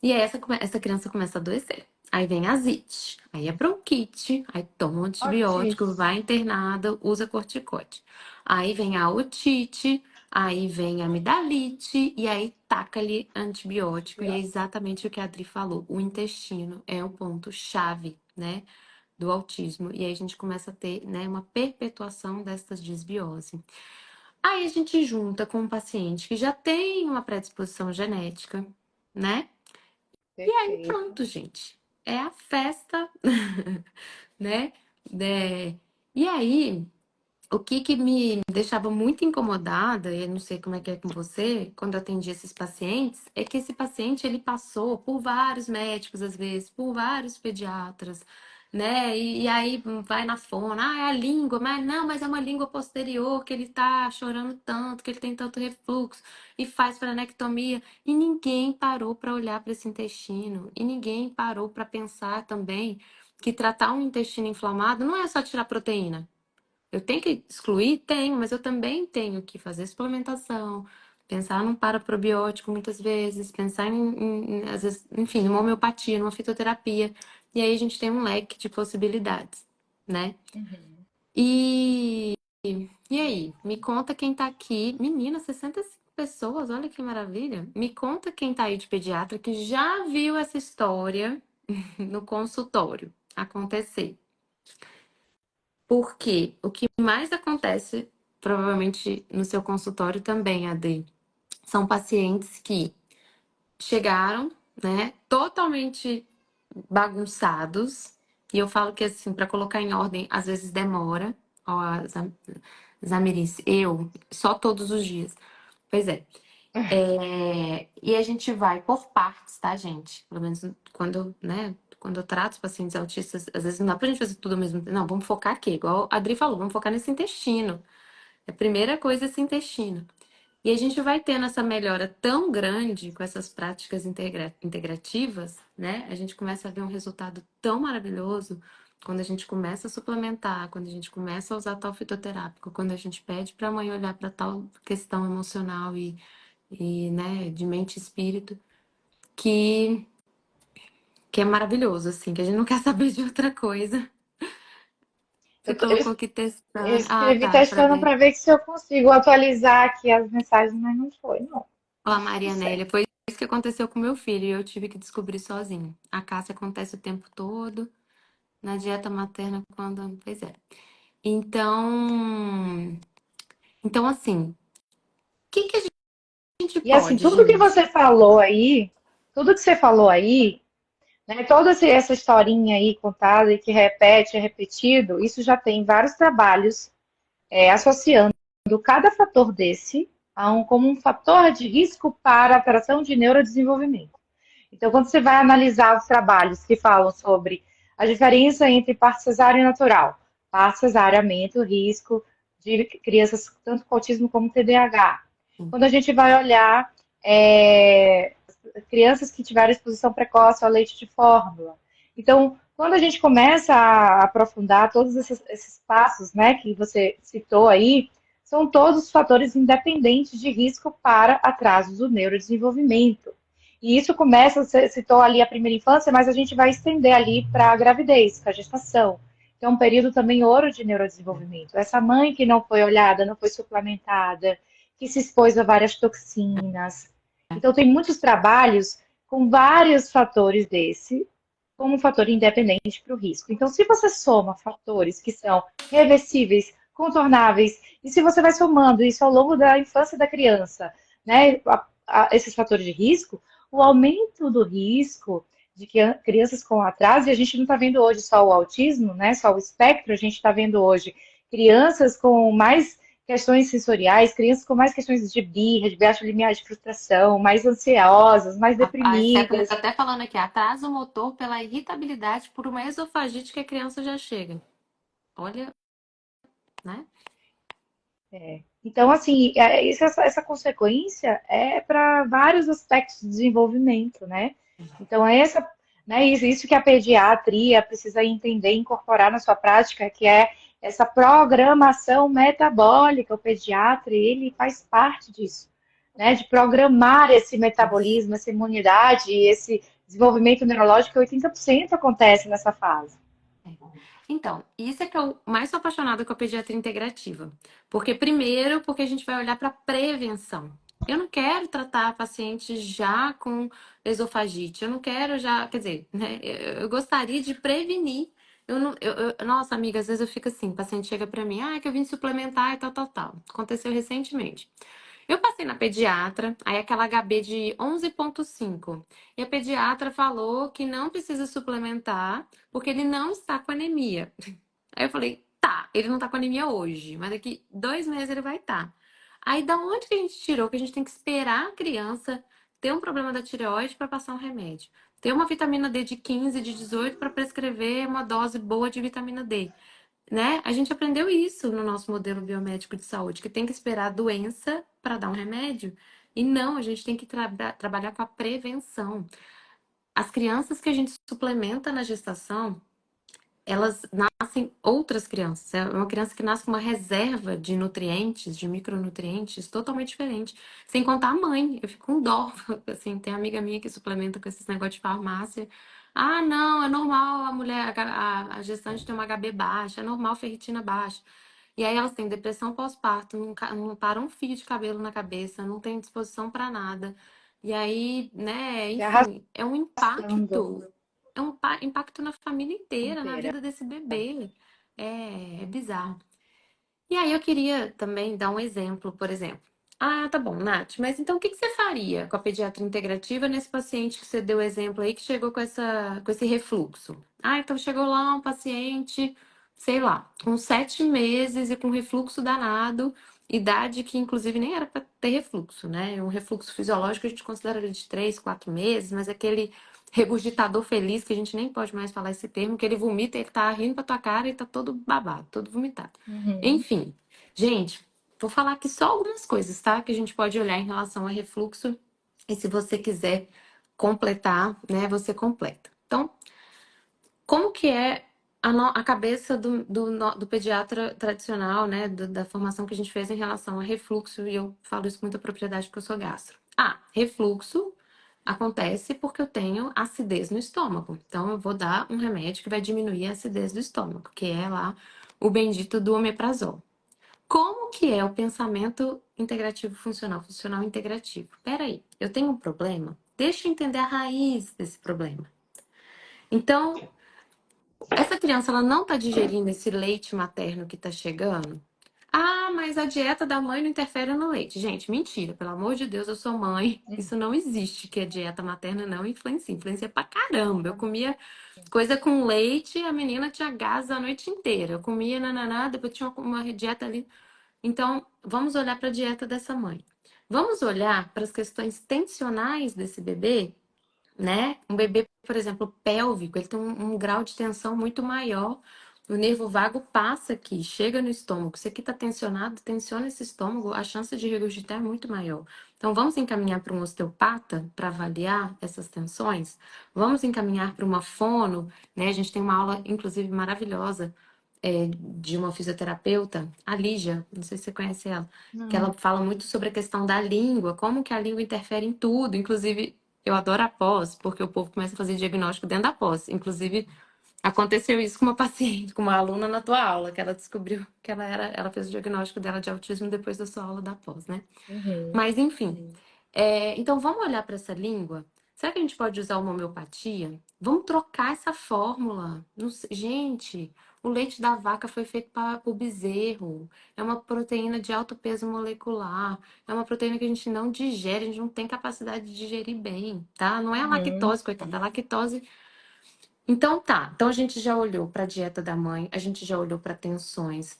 E aí essa criança começa a adoecer. Aí vem a ascite, aí é bronquite, aí toma um antibiótico, Otis. vai internada, usa corticoide. Aí vem a otite, aí vem a amidalite, e aí taca-lhe antibiótico. E é exatamente o que a Adri falou: o intestino é o ponto-chave, né, do autismo. E aí a gente começa a ter, né, uma perpetuação dessas desbiose. Aí a gente junta com um paciente que já tem uma predisposição genética, né? E aí Perfeito. pronto, gente. É a festa, né? E aí, o que me deixava muito incomodada, e eu não sei como é que é com você, quando eu atendi esses pacientes, é que esse paciente ele passou por vários médicos, às vezes, por vários pediatras, né? E aí vai na fono, ah, é a língua, mas não, mas é uma língua posterior que ele tá chorando tanto, que ele tem tanto refluxo, e faz frenectomia, e ninguém parou para olhar para esse intestino, e ninguém parou para pensar também que tratar um intestino inflamado não é só tirar proteína. Eu tenho que excluir? Tenho, mas eu também tenho que fazer suplementação, pensar num paraprobiótico muitas vezes, pensar às vezes, enfim, numa homeopatia, numa fitoterapia. E aí a gente tem um leque de possibilidades, né? Uhum. E, e aí, me conta quem tá aqui. Menina, 65 pessoas, olha que maravilha. Me conta quem tá aí de pediatra que já viu essa história no consultório acontecer. Porque o que mais acontece, provavelmente no seu consultório também, Ade, são pacientes que chegaram, né, totalmente bagunçados. E eu falo que, assim, para colocar em ordem, às vezes demora. Ó, Zamirice, eu, só todos os dias. Pois é. E a gente vai por partes, tá, gente? Pelo menos quando, né, quando eu trato os pacientes autistas, às vezes não dá pra gente fazer tudo ao mesmo tempo. Não, vamos focar aqui, igual a Adri falou, vamos focar nesse intestino. A primeira coisa é esse intestino. E a gente vai tendo essa melhora tão grande com essas práticas integrativas, né? A gente começa a ver um resultado tão maravilhoso quando a gente começa a suplementar, quando a gente começa a usar tal fitoterápico, quando a gente pede para a mãe olhar para tal questão emocional e né, de mente e espírito, que, que é maravilhoso, assim, que a gente não quer saber de outra coisa. Você Eu, tô- eu colocou aqui eu testando. Ah, escrevi tá, para testando ver. para ver se eu consigo atualizar aqui as mensagens, mas não foi, não. Ó, a Não Maria sei. Nélia, foi isso que aconteceu com meu filho e eu tive que descobrir sozinho. A Cássia acontece o tempo todo, na dieta materna, quando. Pois é. Então, então assim, o que que a gente E assim, pode, tudo que gente? você falou aí, tudo que você falou aí, né, toda essa historinha aí contada e que repete, é repetido, isso já tem vários trabalhos associando cada fator desse como um fator de risco para a alteração de neurodesenvolvimento. Então, quando você vai analisar os trabalhos que falam sobre a diferença entre parto cesáreo e natural, cesariamento, risco de crianças tanto com autismo como TDAH. Quando a gente vai olhar crianças que tiveram exposição precoce ao leite de fórmula. Então, quando a gente começa a aprofundar todos esses passos, né, que você citou aí, são todos fatores independentes de risco para atrasos do neurodesenvolvimento. E isso começa, você citou ali a primeira infância, mas a gente vai estender ali para a gravidez, para a gestação. Então, um período também ouro de neurodesenvolvimento. Essa mãe que não foi olhada, não foi suplementada, que se expôs a várias toxinas. Então, tem muitos trabalhos com vários fatores desse, como um fator independente para o risco. Então, se você soma fatores que são reversíveis, contornáveis, e se você vai somando isso ao longo da infância da criança, né, esses fatores de risco, o aumento do risco de que crianças com atraso, e a gente não está vendo hoje só o autismo, né, só o espectro, a gente está vendo hoje crianças com mais questões sensoriais, crianças com mais questões de birra, de baixo limiar de frustração, mais ansiosas, mais A Stephanie deprimidas. está até falando aqui, atraso motor pela irritabilidade por uma esofagite que a criança já chega. Olha, né? Então, assim, essa consequência é para vários aspectos do desenvolvimento, né? Então, né, isso que a pediatria precisa entender e incorporar na sua prática, que é essa programação metabólica. O pediatra, ele faz parte disso, né? De programar esse metabolismo, essa imunidade, esse desenvolvimento neurológico, 80% acontece nessa fase. Então, isso é que eu mais sou apaixonada com a pediatria integrativa. Porque, primeiro, porque a gente vai olhar para prevenção. Eu não quero tratar paciente já com esofagite. Eu não quero já, quer dizer, né? Eu gostaria de prevenir. Eu não, nossa, amiga, às vezes eu fico assim, o paciente chega para mim, que eu vim suplementar e tal, tal, tal. Aconteceu recentemente. Eu passei na pediatra, aí aquela HB de 11,5. E a pediatra falou que não precisa suplementar, porque ele não está com anemia. Aí eu falei, tá, ele não tá com anemia hoje, mas daqui 2 meses ele vai estar. Aí da onde que a gente tirou que a gente tem que esperar a criança ter um problema da tireoide para passar um remédio? Ter uma vitamina D de 15, de 18 para prescrever uma dose boa de vitamina D, né? A gente aprendeu isso no nosso modelo biomédico de saúde, que tem que esperar a doença para dar um remédio. E não, a gente tem que trabalhar com a prevenção. As crianças que a gente suplementa na gestação, elas nascem outras crianças. É uma criança que nasce com uma reserva de nutrientes, de micronutrientes, totalmente diferente. Sem contar a mãe. Eu fico com dó. Assim, tem amiga minha que suplementa com esses negócios de farmácia. Ah, não, é normal a mulher, a gestante ter uma HB baixa, é normal ferritina baixa. E aí elas têm depressão pós-parto, não para um fio de cabelo na cabeça, não tem disposição para nada. E aí, né, E enfim, é um arrastando impacto. É um impacto na família inteira, na inteira. vida desse bebê. É bizarro. E aí eu queria também dar um exemplo, por exemplo. Ah, tá bom, Nath, mas então o que que você faria com a pediatria integrativa nesse paciente que você deu exemplo aí, que chegou com esse refluxo? Ah, então chegou lá um paciente, sei lá, com 7 meses e com refluxo danado, idade que inclusive nem era para ter refluxo, né? Um refluxo fisiológico a gente considera ele de 3, 4 meses, mas aquele regurgitador feliz, que a gente nem pode mais falar esse termo, que ele vomita, ele tá rindo pra tua cara e tá todo babado, todo vomitado. Uhum. Enfim, gente, vou falar aqui só algumas coisas, tá? Que a gente pode olhar em relação a refluxo. E se você quiser completar, né, você completa. Então, como que é a cabeça do pediatra tradicional, né, da formação que a gente fez em relação a refluxo? E eu falo isso com muita propriedade porque eu sou gastro. Refluxo acontece porque eu tenho acidez no estômago. Então, eu vou dar um remédio que vai diminuir a acidez do estômago, que é lá o bendito do omeprazol. Como que é o pensamento integrativo funcional, funcional integrativo? Peraí, eu tenho um problema? Deixa eu entender a raiz desse problema. Então, essa criança ela não está digerindo esse leite materno que está chegando? Ah, mas a dieta da mãe não interfere no leite. Gente, mentira, pelo amor de Deus, eu sou mãe. Isso não existe, que a dieta materna não influencia. Influencia pra caramba. Eu comia coisa com leite, a menina tinha gás a noite inteira. Eu comia nananá, depois tinha uma dieta ali. Então, vamos olhar para a dieta dessa mãe. Vamos olhar para as questões tensionais desse bebê, né? Um bebê, por exemplo, pélvico, ele tem um grau de tensão muito maior O nervo vago passa aqui, chega no estômago. Se aqui está tensionado, tensiona esse estômago, a chance de regurgitar é muito maior. Então, vamos encaminhar para um osteopata para avaliar essas tensões? Vamos encaminhar para uma fono, né? A gente tem uma aula, inclusive, maravilhosa de uma fisioterapeuta, a Lígia, não sei se você conhece ela, que ela Não. fala muito sobre a questão da língua, como que a língua interfere em tudo. Inclusive, eu adoro a pós, porque o povo começa a fazer diagnóstico dentro da pós. Inclusive, aconteceu isso com uma paciente, com uma aluna na tua aula, que ela descobriu que ela fez o diagnóstico dela de autismo depois da sua aula da pós, né? Uhum. Mas, enfim. Então, vamos olhar para essa língua? Será que a gente pode usar uma homeopatia? Vamos trocar essa fórmula. Gente, o leite da vaca foi feito para o bezerro. É uma proteína de alto peso molecular. É uma proteína que a gente não digere, a gente não tem capacidade de digerir bem, tá? Não é a Uhum. lactose, coitada. A lactose então tá, então a gente já olhou para a dieta da mãe, a gente já olhou para tensões,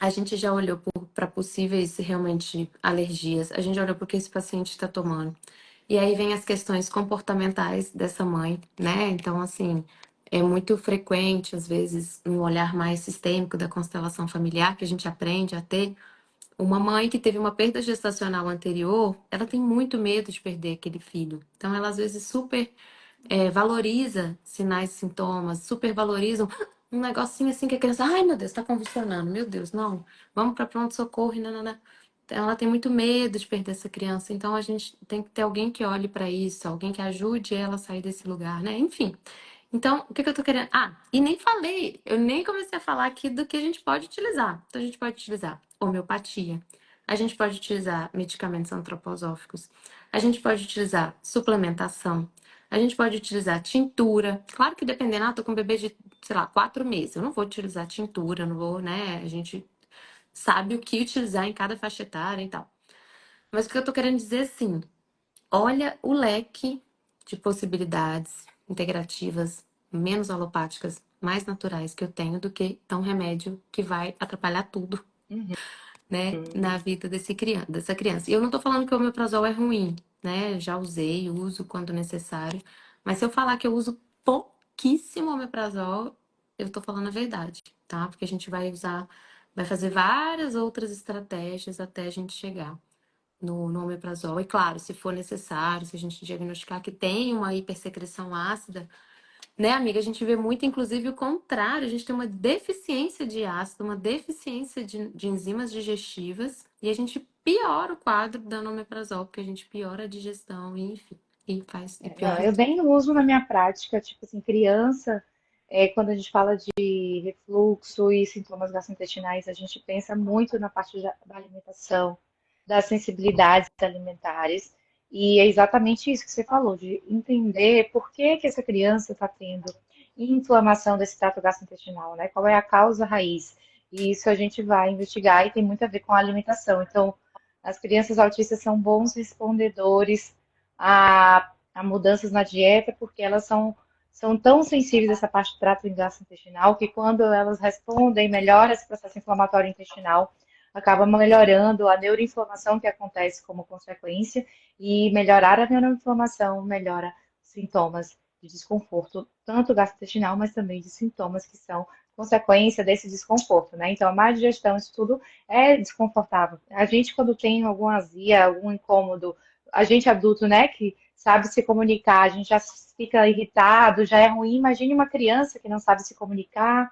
a gente já olhou para possíveis realmente alergias, a gente já olhou para o que esse paciente está tomando. E aí vem as questões comportamentais dessa mãe, né? Então, assim, é muito frequente, às vezes, um olhar mais sistêmico da constelação familiar que a gente aprende a ter. Uma mãe que teve uma perda gestacional anterior, ela tem muito medo de perder aquele filho. Então, ela às vezes super valoriza sinais e sintomas, supervalorizam um negocinho assim que a criança, ai meu Deus, tá convulsionando, meu Deus, não, vamos para pronto-socorro, e nanana. Então, ela tem muito medo de perder essa criança, então a gente tem que ter alguém que olhe para isso, alguém que ajude ela a sair desse lugar, né? Enfim. Então, o que eu tô querendo? Ah, e nem falei, eu nem comecei a falar aqui do que a gente pode utilizar. Então, a gente pode utilizar homeopatia, a gente pode utilizar medicamentos antroposóficos, a gente pode utilizar suplementação, a gente pode utilizar tintura. Claro que dependendo, tô com um bebê de, sei lá, 4 meses. Eu não vou utilizar tintura, não vou, né? A gente sabe o que utilizar em cada faixa etária e tal. Mas o que eu tô querendo dizer, assim, olha o leque de possibilidades integrativas, menos alopáticas, mais naturais que eu tenho do que um remédio que vai atrapalhar tudo, Uhum. né, na vida dessa criança. E eu não tô falando que o omeprazol é ruim, né? Já usei, uso quando necessário. Mas se eu falar que eu uso pouquíssimo omeprazol, eu tô falando a verdade, tá? Porque a gente vai usar, vai fazer várias outras estratégias até a gente chegar no omeprazol. E claro, se for necessário, se a gente diagnosticar que tem uma hipersecreção ácida, né, amiga? A gente vê muito, inclusive, o contrário. A gente tem uma deficiência de ácido, uma deficiência de enzimas digestivas, e a gente piora o quadro dando omeprazol, porque a gente piora a digestão, e, enfim, e Não, piora eu tudo. nem uso na minha prática, tipo assim, criança, quando a gente fala de refluxo e sintomas gastrointestinais, a gente pensa muito na parte da alimentação, das sensibilidades alimentares, e é exatamente isso que você falou, de entender por que que essa criança está tendo inflamação desse trato gastrointestinal, né? Qual é a causa raiz? E isso a gente vai investigar e tem muito a ver com a alimentação. Então, as crianças autistas são bons respondedores a mudanças na dieta, porque elas são tão sensíveis a essa parte do trato gastrointestinal que quando elas respondem, melhora esse processo inflamatório intestinal, acaba melhorando a neuroinflamação que acontece como consequência, e melhorar a neuroinflamação melhora sintomas de desconforto, tanto gastrointestinal, mas também de sintomas que são consequência desse desconforto, né? Então, a má digestão, isso tudo é desconfortável. A gente, quando tem alguma azia, algum incômodo, a gente adulto, né, que sabe se comunicar, a gente já fica irritado, já é ruim. Imagine uma criança que não sabe se comunicar,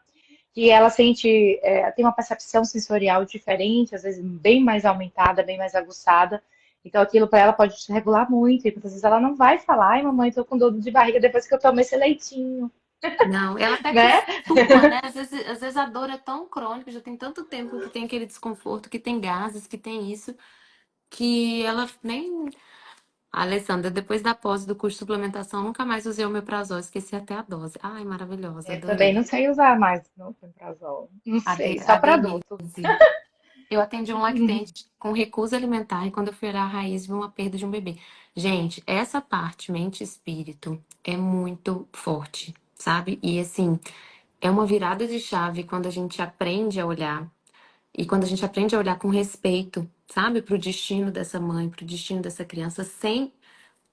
que ela sente, tem uma percepção sensorial diferente, às vezes bem mais aumentada, bem mais aguçada. Então aquilo para ela pode desregular muito, e muitas vezes ela não vai falar, ai mamãe, tô com dor de barriga depois que eu tomei esse leitinho, Não, ela até né? costuma, né? Às vezes a dor é tão crônica, já tem tanto tempo que tem aquele desconforto, que tem gases, que tem isso, que ela nem. Alessandra, depois da pós do curso de suplementação, nunca mais usei o omeprazol, esqueci até a dose. Ai, maravilhosa, Também adorei. não sei usar mais no Prazol. Não sei, só A para adulto. Denise. Eu atendi um lactente com recusa alimentar e quando eu fui olhar a raiz, vi uma perda de um bebê. Gente, essa parte mente e espírito é muito forte, sabe? E assim, é uma virada de chave quando a gente aprende a olhar e quando a gente aprende a olhar com respeito, sabe? Para o destino dessa mãe, para o destino dessa criança, sem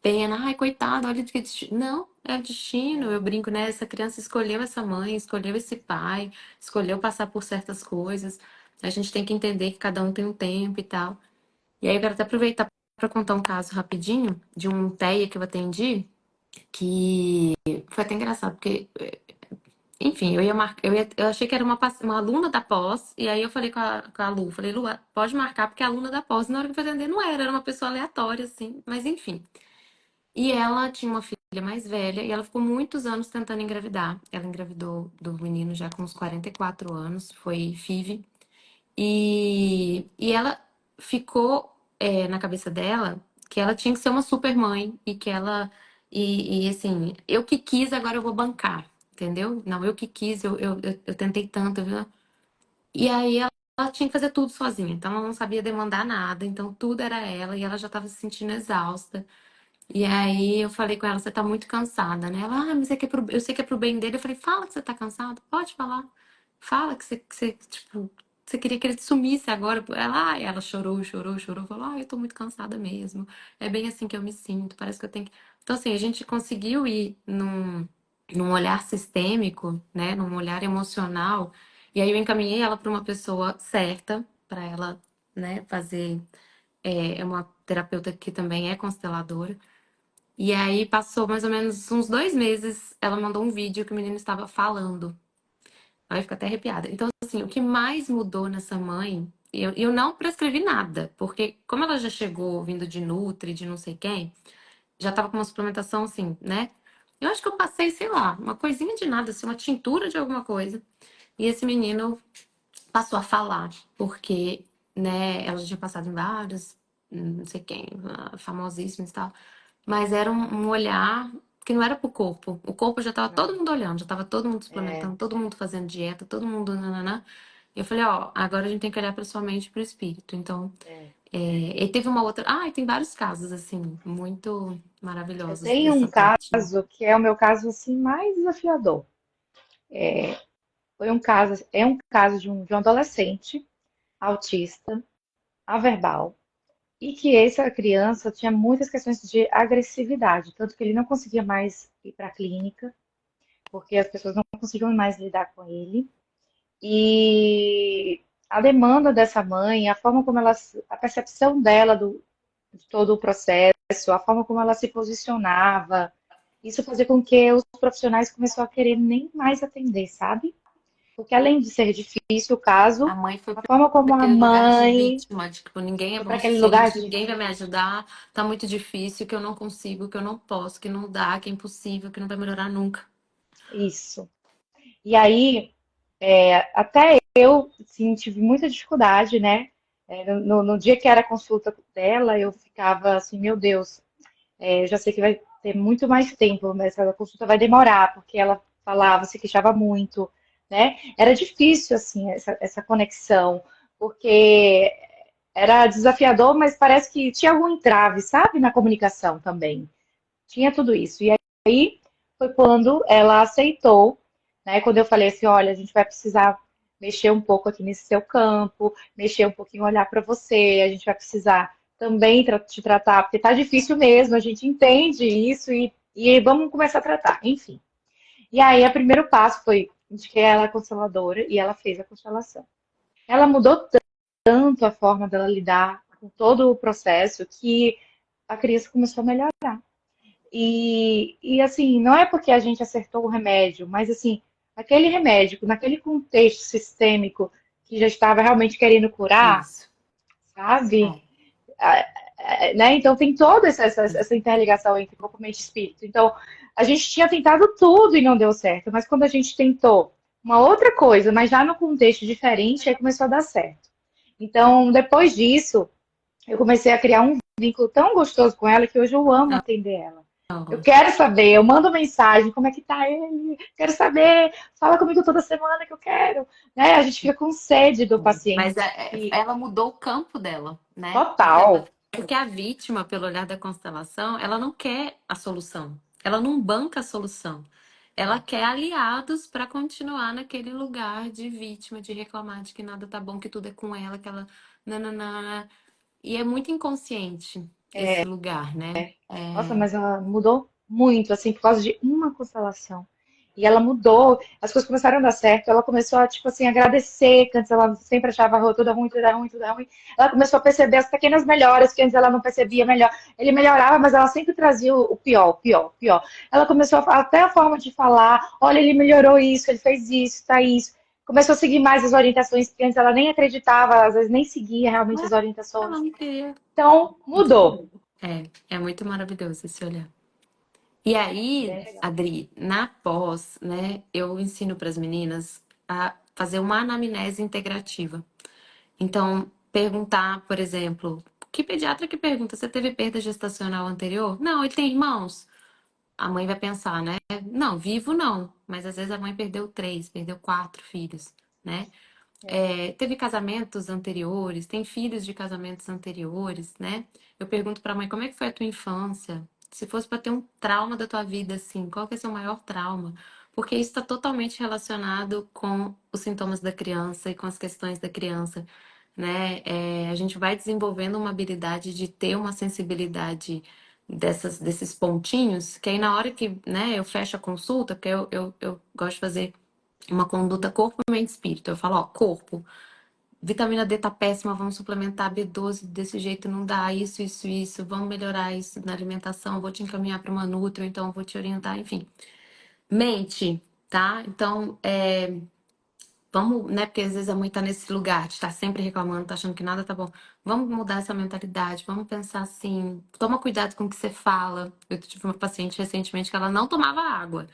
pena, ai, coitada, olha que destino. Não, é o destino. Eu brinco, né? Essa criança escolheu essa mãe, escolheu esse pai, escolheu passar por certas coisas. A gente tem que entender que cada um tem um tempo e tal. E aí eu quero até aproveitar para contar um caso rapidinho de um TEA que eu atendi, que foi até engraçado, porque enfim, eu ia marcar, eu achei que era uma aluna da pós, e aí eu falei com a Lu, falei, Lu, pode marcar porque é aluna da pós. E na hora que eu fui atender, não era uma pessoa aleatória, assim, mas enfim. E ela tinha uma filha mais velha e ela ficou muitos anos tentando engravidar. Ela engravidou do menino já com uns 44 anos, foi FIV. E ela ficou na cabeça dela que ela tinha que ser uma super mãe e que ela. E assim, eu que quis, agora eu vou bancar, entendeu? Não, eu que quis, eu tentei tanto, viu? E aí ela tinha que fazer tudo sozinha, então ela não sabia demandar nada, então tudo era ela e ela já estava se sentindo exausta. E aí eu falei com ela, você tá muito cansada, né? Ela, mas é que eu sei que é pro bem dele. Eu falei, fala que você tá cansada, pode falar. Fala que você, tipo, você queria que ele sumisse agora. Ela chorou, chorou, chorou. Falou, eu tô muito cansada mesmo. É bem assim que eu me sinto, parece que eu tenho que... Então, assim, a gente conseguiu ir num olhar sistêmico, né? Num olhar emocional. E aí eu encaminhei ela para uma pessoa certa, para ela, né, fazer... É uma terapeuta que também é consteladora. E aí passou mais ou menos uns 2 meses, ela mandou um vídeo que o menino estava falando. Aí fica até arrepiada. Então, assim, o que mais mudou nessa mãe, eu não prescrevi nada, porque como ela já chegou vindo de Nutri, de não sei quem, já tava com uma suplementação assim, né? Eu acho que eu passei, sei lá, uma coisinha de nada, assim, uma tintura de alguma coisa. E esse menino passou a falar, porque, né, ela já tinha passado em vários, não sei quem, famosíssimos e tal. Mas era um olhar que não era pro corpo. O corpo já tava todo Não. mundo olhando, já tava todo mundo É, suplementando, todo mundo fazendo dieta, todo mundo nananã. E eu falei, ó, agora a gente tem que olhar pra sua mente e pro espírito. Então, é. e teve uma outra. Ah, e tem vários casos, assim, muito Eu maravilhosos tenho um dessa parte. caso que é o meu caso assim mais desafiador. É um caso de um adolescente autista, averbal, e que essa criança tinha muitas questões de agressividade, tanto que ele não conseguia mais ir para a clínica, porque as pessoas não conseguiam mais lidar com ele. E a demanda dessa mãe, a forma como ela, a percepção dela de todo o processo, a forma como ela se posicionava, isso fazia com que os profissionais começaram a querer nem mais atender, sabe? Porque além de ser difícil o A caso, mãe foi a para forma como a aquele lugar de mãe vítima, de tipo, ninguém é foi bom para o aquele lugar suficiente, de ninguém vai me ajudar, tá muito difícil, que eu não consigo, que eu não posso, que não dá, que é impossível, que não vai melhorar nunca. isso. E aí, até eu, sim, tive muita dificuldade, né? No dia que era a consulta dela, eu ficava assim, meu Deus, eu já sei que vai ter muito mais tempo, mas essa consulta vai demorar, porque ela falava, se queixava muito, né? Era difícil, assim, essa conexão, porque era desafiador, mas parece que tinha algum entrave, sabe, na comunicação também. Tinha tudo isso. E aí foi quando ela aceitou, né? Quando eu falei assim, olha, a gente vai precisar mexer um pouco aqui nesse seu campo, mexer um pouquinho, olhar para você, a gente vai precisar também te tratar, porque tá difícil mesmo, a gente entende isso e vamos começar a tratar, enfim. E aí, o primeiro passo foi indiquei ela a consteladora e ela fez a constelação. Ela mudou tanto a forma dela lidar com todo o processo que a criança começou a melhorar. E assim, não é porque a gente acertou o remédio, mas assim, aquele remédio, naquele contexto sistêmico que já estava realmente querendo curar, Isso. sabe? É. Né? Então tem toda essa interligação entre corpo, mente e espírito. Então, a gente tinha tentado tudo e não deu certo, mas quando a gente tentou uma outra coisa, mas já no contexto diferente, aí começou a dar certo. Então, depois disso, eu comecei a criar um vínculo tão gostoso com ela que hoje eu amo atender ela. Eu Então, quero saber, eu mando mensagem, como é que tá ele? Quero saber, fala comigo toda semana que eu quero. Né? A gente fica com sede do mas paciente. E ela mudou o campo dela, né? total, Porque a vítima, pelo olhar da constelação, ela não quer a solução. Ela não banca a solução. Ela não, quer aliados para continuar naquele lugar de vítima, de reclamar de que nada tá bom, que tudo é com ela, que ela. Nananana. E é muito inconsciente. esse lugar, né? Nossa, mas ela mudou muito, assim, por causa de uma constelação. E ela mudou, as coisas começaram a dar certo. Ela começou a, tipo assim, agradecer, que antes ela sempre achava tudo ruim, tudo ruim, tudo ruim. Ela começou a perceber as pequenas melhoras que antes ela não percebia melhor. Ele melhorava, mas ela sempre trazia o pior, o pior, o pior. Ela começou a, até a forma de falar: olha, ele melhorou isso, ele fez isso, tá isso. Começou a seguir mais as orientações, que antes ela nem acreditava, às vezes nem seguia realmente as Ela orientações. não queria. Então, mudou. É muito maravilhoso esse olhar. E aí, Bem legal. Adri, na pós, né, eu ensino para as meninas a fazer uma anamnese integrativa. Então, perguntar, por exemplo, que pediatra que pergunta, você teve perda gestacional anterior? Não, ele tem irmãos? A mãe vai pensar, né? Não, vivo não, mas às vezes a mãe perdeu 3, perdeu 4 filhos, né? Teve casamentos anteriores, tem filhos de casamentos anteriores, né? Eu pergunto para a mãe, como é que foi a tua infância? Se fosse para ter um trauma da tua vida, assim, qual que é o seu maior trauma? Porque isso está totalmente relacionado com os sintomas da criança e com as questões da criança, né? A gente vai desenvolvendo uma habilidade de ter uma sensibilidade desses pontinhos, que aí na hora que, né, eu fecho a consulta, porque eu gosto de fazer uma conduta corpo, mente, espírito. Eu falo, ó, corpo, vitamina D tá péssima, vamos suplementar B12 desse jeito, não dá isso, vamos melhorar isso na alimentação, vou te encaminhar para uma nutri, então vou te orientar, enfim. Mente, tá? Então, vamos, né? Porque às vezes a mãe tá nesse lugar de estar sempre reclamando, tá achando que nada tá bom. Vamos mudar essa mentalidade, vamos pensar assim, toma cuidado com o que você fala. Eu tive uma paciente recentemente que ela não tomava água.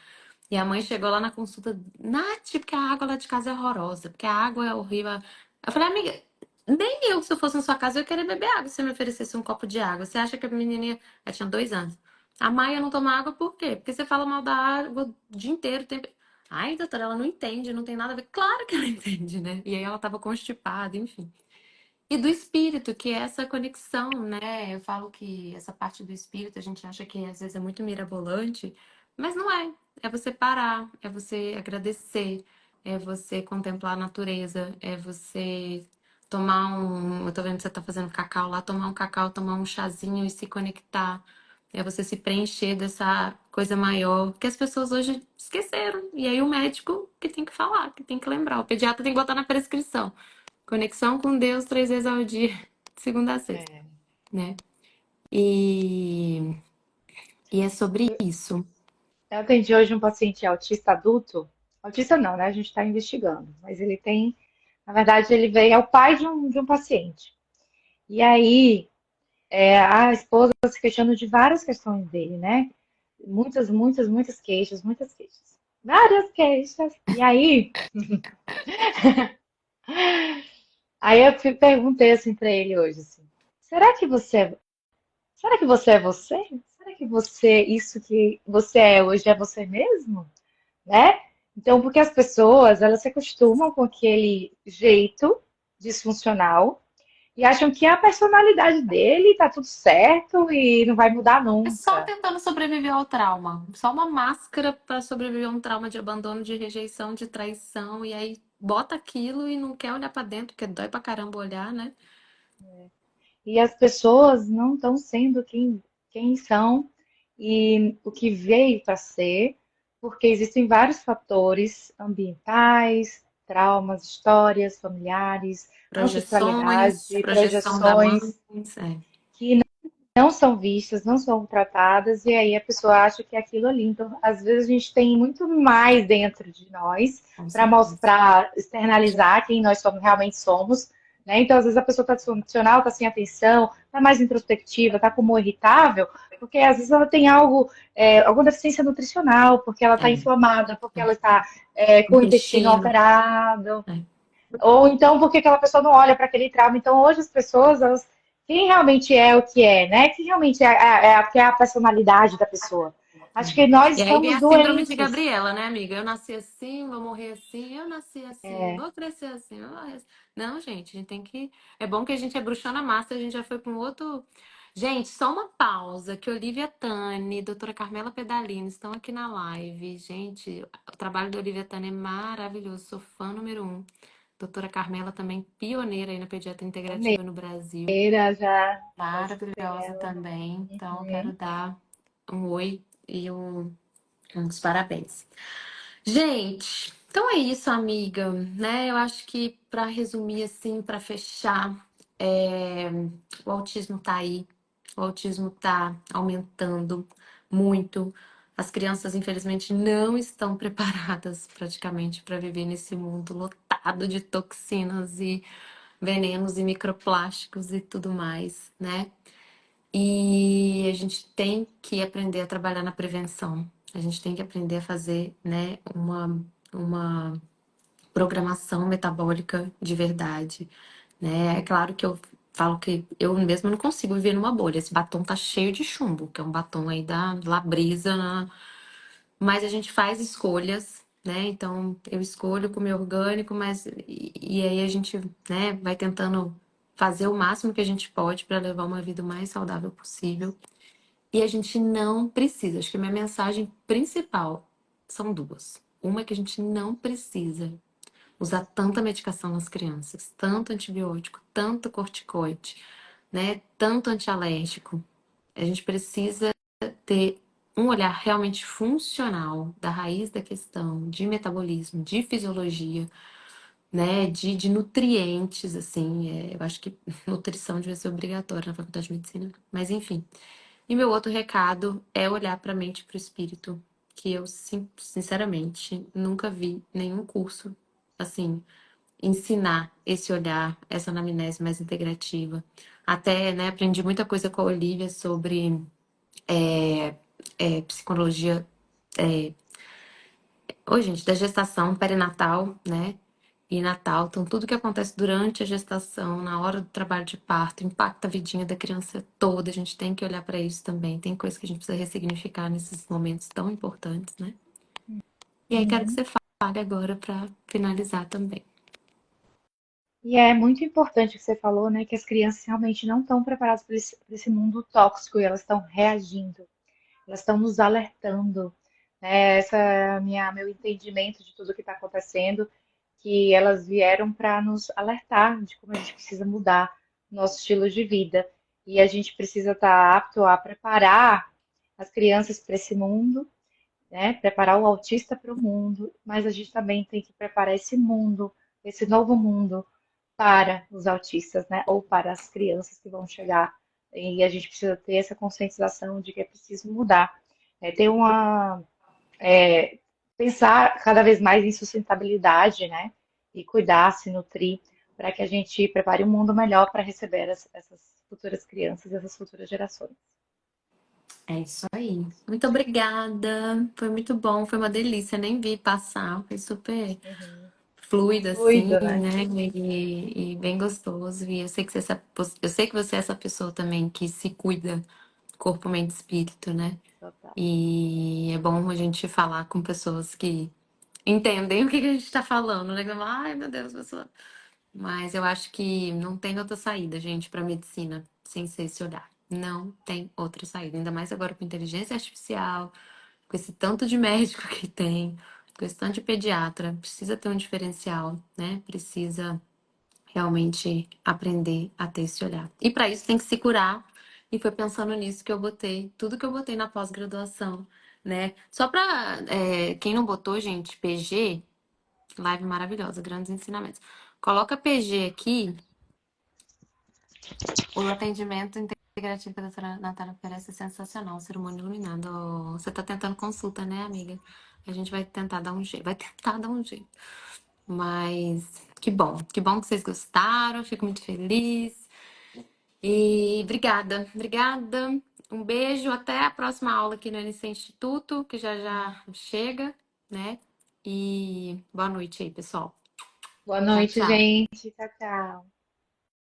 E a mãe chegou lá na consulta, Nath, porque a água lá de casa é horrorosa, porque a água é horrível. Eu falei, amiga, nem eu, se eu fosse na sua casa, eu ia querer beber água se você me oferecesse um copo de água. Você acha que a menininha, ela tinha 2 anos. A Maia não toma água por quê? Porque você fala mal da água o dia inteiro. Ai, doutora, ela não entende, não tem nada a ver. Claro que ela entende, né? E aí ela tava constipada, enfim. E do espírito, que é essa conexão, né? Eu falo que essa parte do espírito a gente acha que às vezes é muito mirabolante, mas não é. É você parar, é você agradecer, é você contemplar a natureza, é você tomar um. Eu tô vendo que você tá fazendo cacau lá, tomar um cacau, tomar um chazinho e se conectar. É você se preencher dessa coisa maior que as pessoas hoje esqueceram. E aí o médico que tem que falar, que tem que lembrar. O pediatra tem que botar na prescrição. Conexão com Deus 3 vezes ao dia, de segunda a sexta, É. né? E, e é sobre isso. Eu atendi hoje um paciente autista adulto. Autista não, né? A gente está investigando. Mas ele tem, na verdade, ele veio, é o pai de um paciente. E aí, a esposa se queixando de várias questões dele, né? Muitas, muitas, muitas queixas, muitas queixas. Várias queixas. E aí eu perguntei assim para ele hoje, assim, será que você, será que você é você? Será que você, isso que você é hoje é você mesmo? Né? Então, porque as pessoas, elas se acostumam com aquele jeito disfuncional e acham que é a personalidade dele, tá tudo certo e não vai mudar É só nunca. tentando sobreviver ao trauma. Só uma máscara para sobreviver a um trauma de abandono, de rejeição, de traição. E aí bota aquilo e não quer olhar para dentro, porque dói pra caramba olhar, né? E as pessoas não estão sendo quem são e o que veio para ser, porque existem vários fatores ambientais, traumas, histórias familiares, Projeções, ancestralidade, projeção da mãe. projeções que não são vistas, não são tratadas, e aí a pessoa acha que é aquilo ali. Então, às vezes, a gente tem muito mais dentro de nós Com para certeza. mostrar, externalizar quem nós somos, realmente somos. Né? Então, às vezes, a pessoa está disfuncional, está sem atenção, está mais introspectiva, está com humor irritável, porque às vezes ela tem algo, alguma deficiência nutricional, porque ela está É, inflamada, porque ela está com o intestino intestino. alterado. É. Ou então porque aquela pessoa não olha para aquele trauma. Então, hoje as pessoas, elas, quem realmente é o que é, né? Quem realmente que é a personalidade da pessoa. Acho que nós E aí vem estamos a síndrome de doentes. Gabriela, né, amiga? Eu nasci assim, vou morrer assim, eu nasci assim, vou crescer assim, vou morrer assim. Não, gente, a gente tem que. É bom que a gente é bruxona massa, a gente já foi com outro. Gente, só uma pausa, que Olivia Tani, doutora Carmela Pedalini estão aqui na live. Gente, o trabalho da Olivia Tani é maravilhoso, sou fã número 1. Doutora Carmela também, pioneira aí na pediatria integrativa no Brasil. Pioneira, já escutei Maravilhosa ela. também. Então, eu quero Uhum. dar um oi e uns parabéns. Gente, então é isso, amiga, né? Eu acho que para resumir assim, para fechar, o autismo tá aí, o autismo tá aumentando muito. As crianças, infelizmente, não estão preparadas praticamente para viver nesse mundo lotado de toxinas e venenos e microplásticos e tudo mais, né? E a gente tem que aprender a trabalhar na prevenção. A gente tem que aprender a fazer, né, uma programação metabólica de verdade, né? É claro que eu falo que eu mesma não consigo viver numa bolha. Esse batom tá cheio de chumbo, que é um batom aí da Labrisa, mas a gente faz escolhas, né? Então eu escolho comer orgânico, mas e aí a gente, né, vai tentando fazer o máximo que a gente pode para levar uma vida o mais saudável possível. E a gente não precisa. Acho que a minha mensagem principal são duas. Uma é que a gente não precisa usar tanta medicação nas crianças, tanto antibiótico, tanto corticoide, né? Tanto antialérgico. A gente precisa ter um olhar realmente funcional da raiz da questão, de metabolismo, de fisiologia, né? De nutrientes, assim. Eu acho que nutrição devia ser obrigatória na faculdade de medicina, mas enfim. E meu outro recado é olhar para a mente e para o espírito, que eu, sinceramente, nunca vi nenhum curso, assim, ensinar esse olhar, essa anamnese mais integrativa. Até, né, aprendi muita coisa com a Olivia sobre psicologia, oi, gente, da gestação perinatal, né? E natal. Então, tudo que acontece durante a gestação, na hora do trabalho de parto, impacta a vidinha da criança toda. A gente tem que olhar para isso também. Tem coisa que a gente precisa ressignificar nesses momentos tão importantes, né? E aí, quero que Uhum. você fale agora para finalizar também. E é muito importante o que você falou, né? Que as crianças realmente não estão preparadas para esse mundo tóxico e elas estão reagindo, elas estão nos alertando, né? Essa é meu entendimento de tudo que está acontecendo, que elas vieram para nos alertar de como a gente precisa mudar o nosso estilo de vida. E a gente precisa estar apto a preparar as crianças para esse mundo, né? Preparar o autista para o mundo, mas a gente também tem que preparar esse mundo, esse novo mundo para os autistas, né? Ou para as crianças que vão chegar. E a gente precisa ter essa conscientização de que é preciso mudar. Ter pensar cada vez mais em sustentabilidade, né? E cuidar, se nutrir, para que a gente prepare um mundo melhor para receber essas futuras crianças, essas futuras gerações. É isso aí. Muito obrigada. Foi muito bom, foi uma delícia. Nem vi passar. Foi super fluido, assim, Fluido, né? né? E bem gostoso. E eu sei que você é essa pessoa também que se cuida corpo, mente e espírito, né? Total. E é bom a gente falar com pessoas que entendem o que a gente está falando, né? Ai, meu Deus, pessoa. Mas eu acho que não tem outra saída, gente, para medicina sem ser esse olhar. Não tem outra saída. Ainda mais agora com inteligência artificial, com esse tanto de médico que tem, com esse tanto de pediatra. Precisa ter um diferencial, né? Precisa realmente aprender a ter esse olhar. E para isso tem que se curar. E foi pensando nisso que eu botei tudo que eu botei na pós-graduação, né? Só para quem não botou, gente, PG, live maravilhosa, grandes ensinamentos. Coloca PG aqui, o atendimento integrativo que a doutora Natália oferece é sensacional, ser humano iluminado. Oh, você tá tentando consulta, né, amiga? A gente vai tentar dar um jeito, vai tentar dar um jeito. Mas que bom que vocês gostaram, fico muito feliz. E obrigada, obrigada. Um beijo, até a próxima aula aqui no NC Instituto, que já já chega, né? E boa noite aí, pessoal. Boa Tchau, noite, tchau. gente. Tchau, tchau.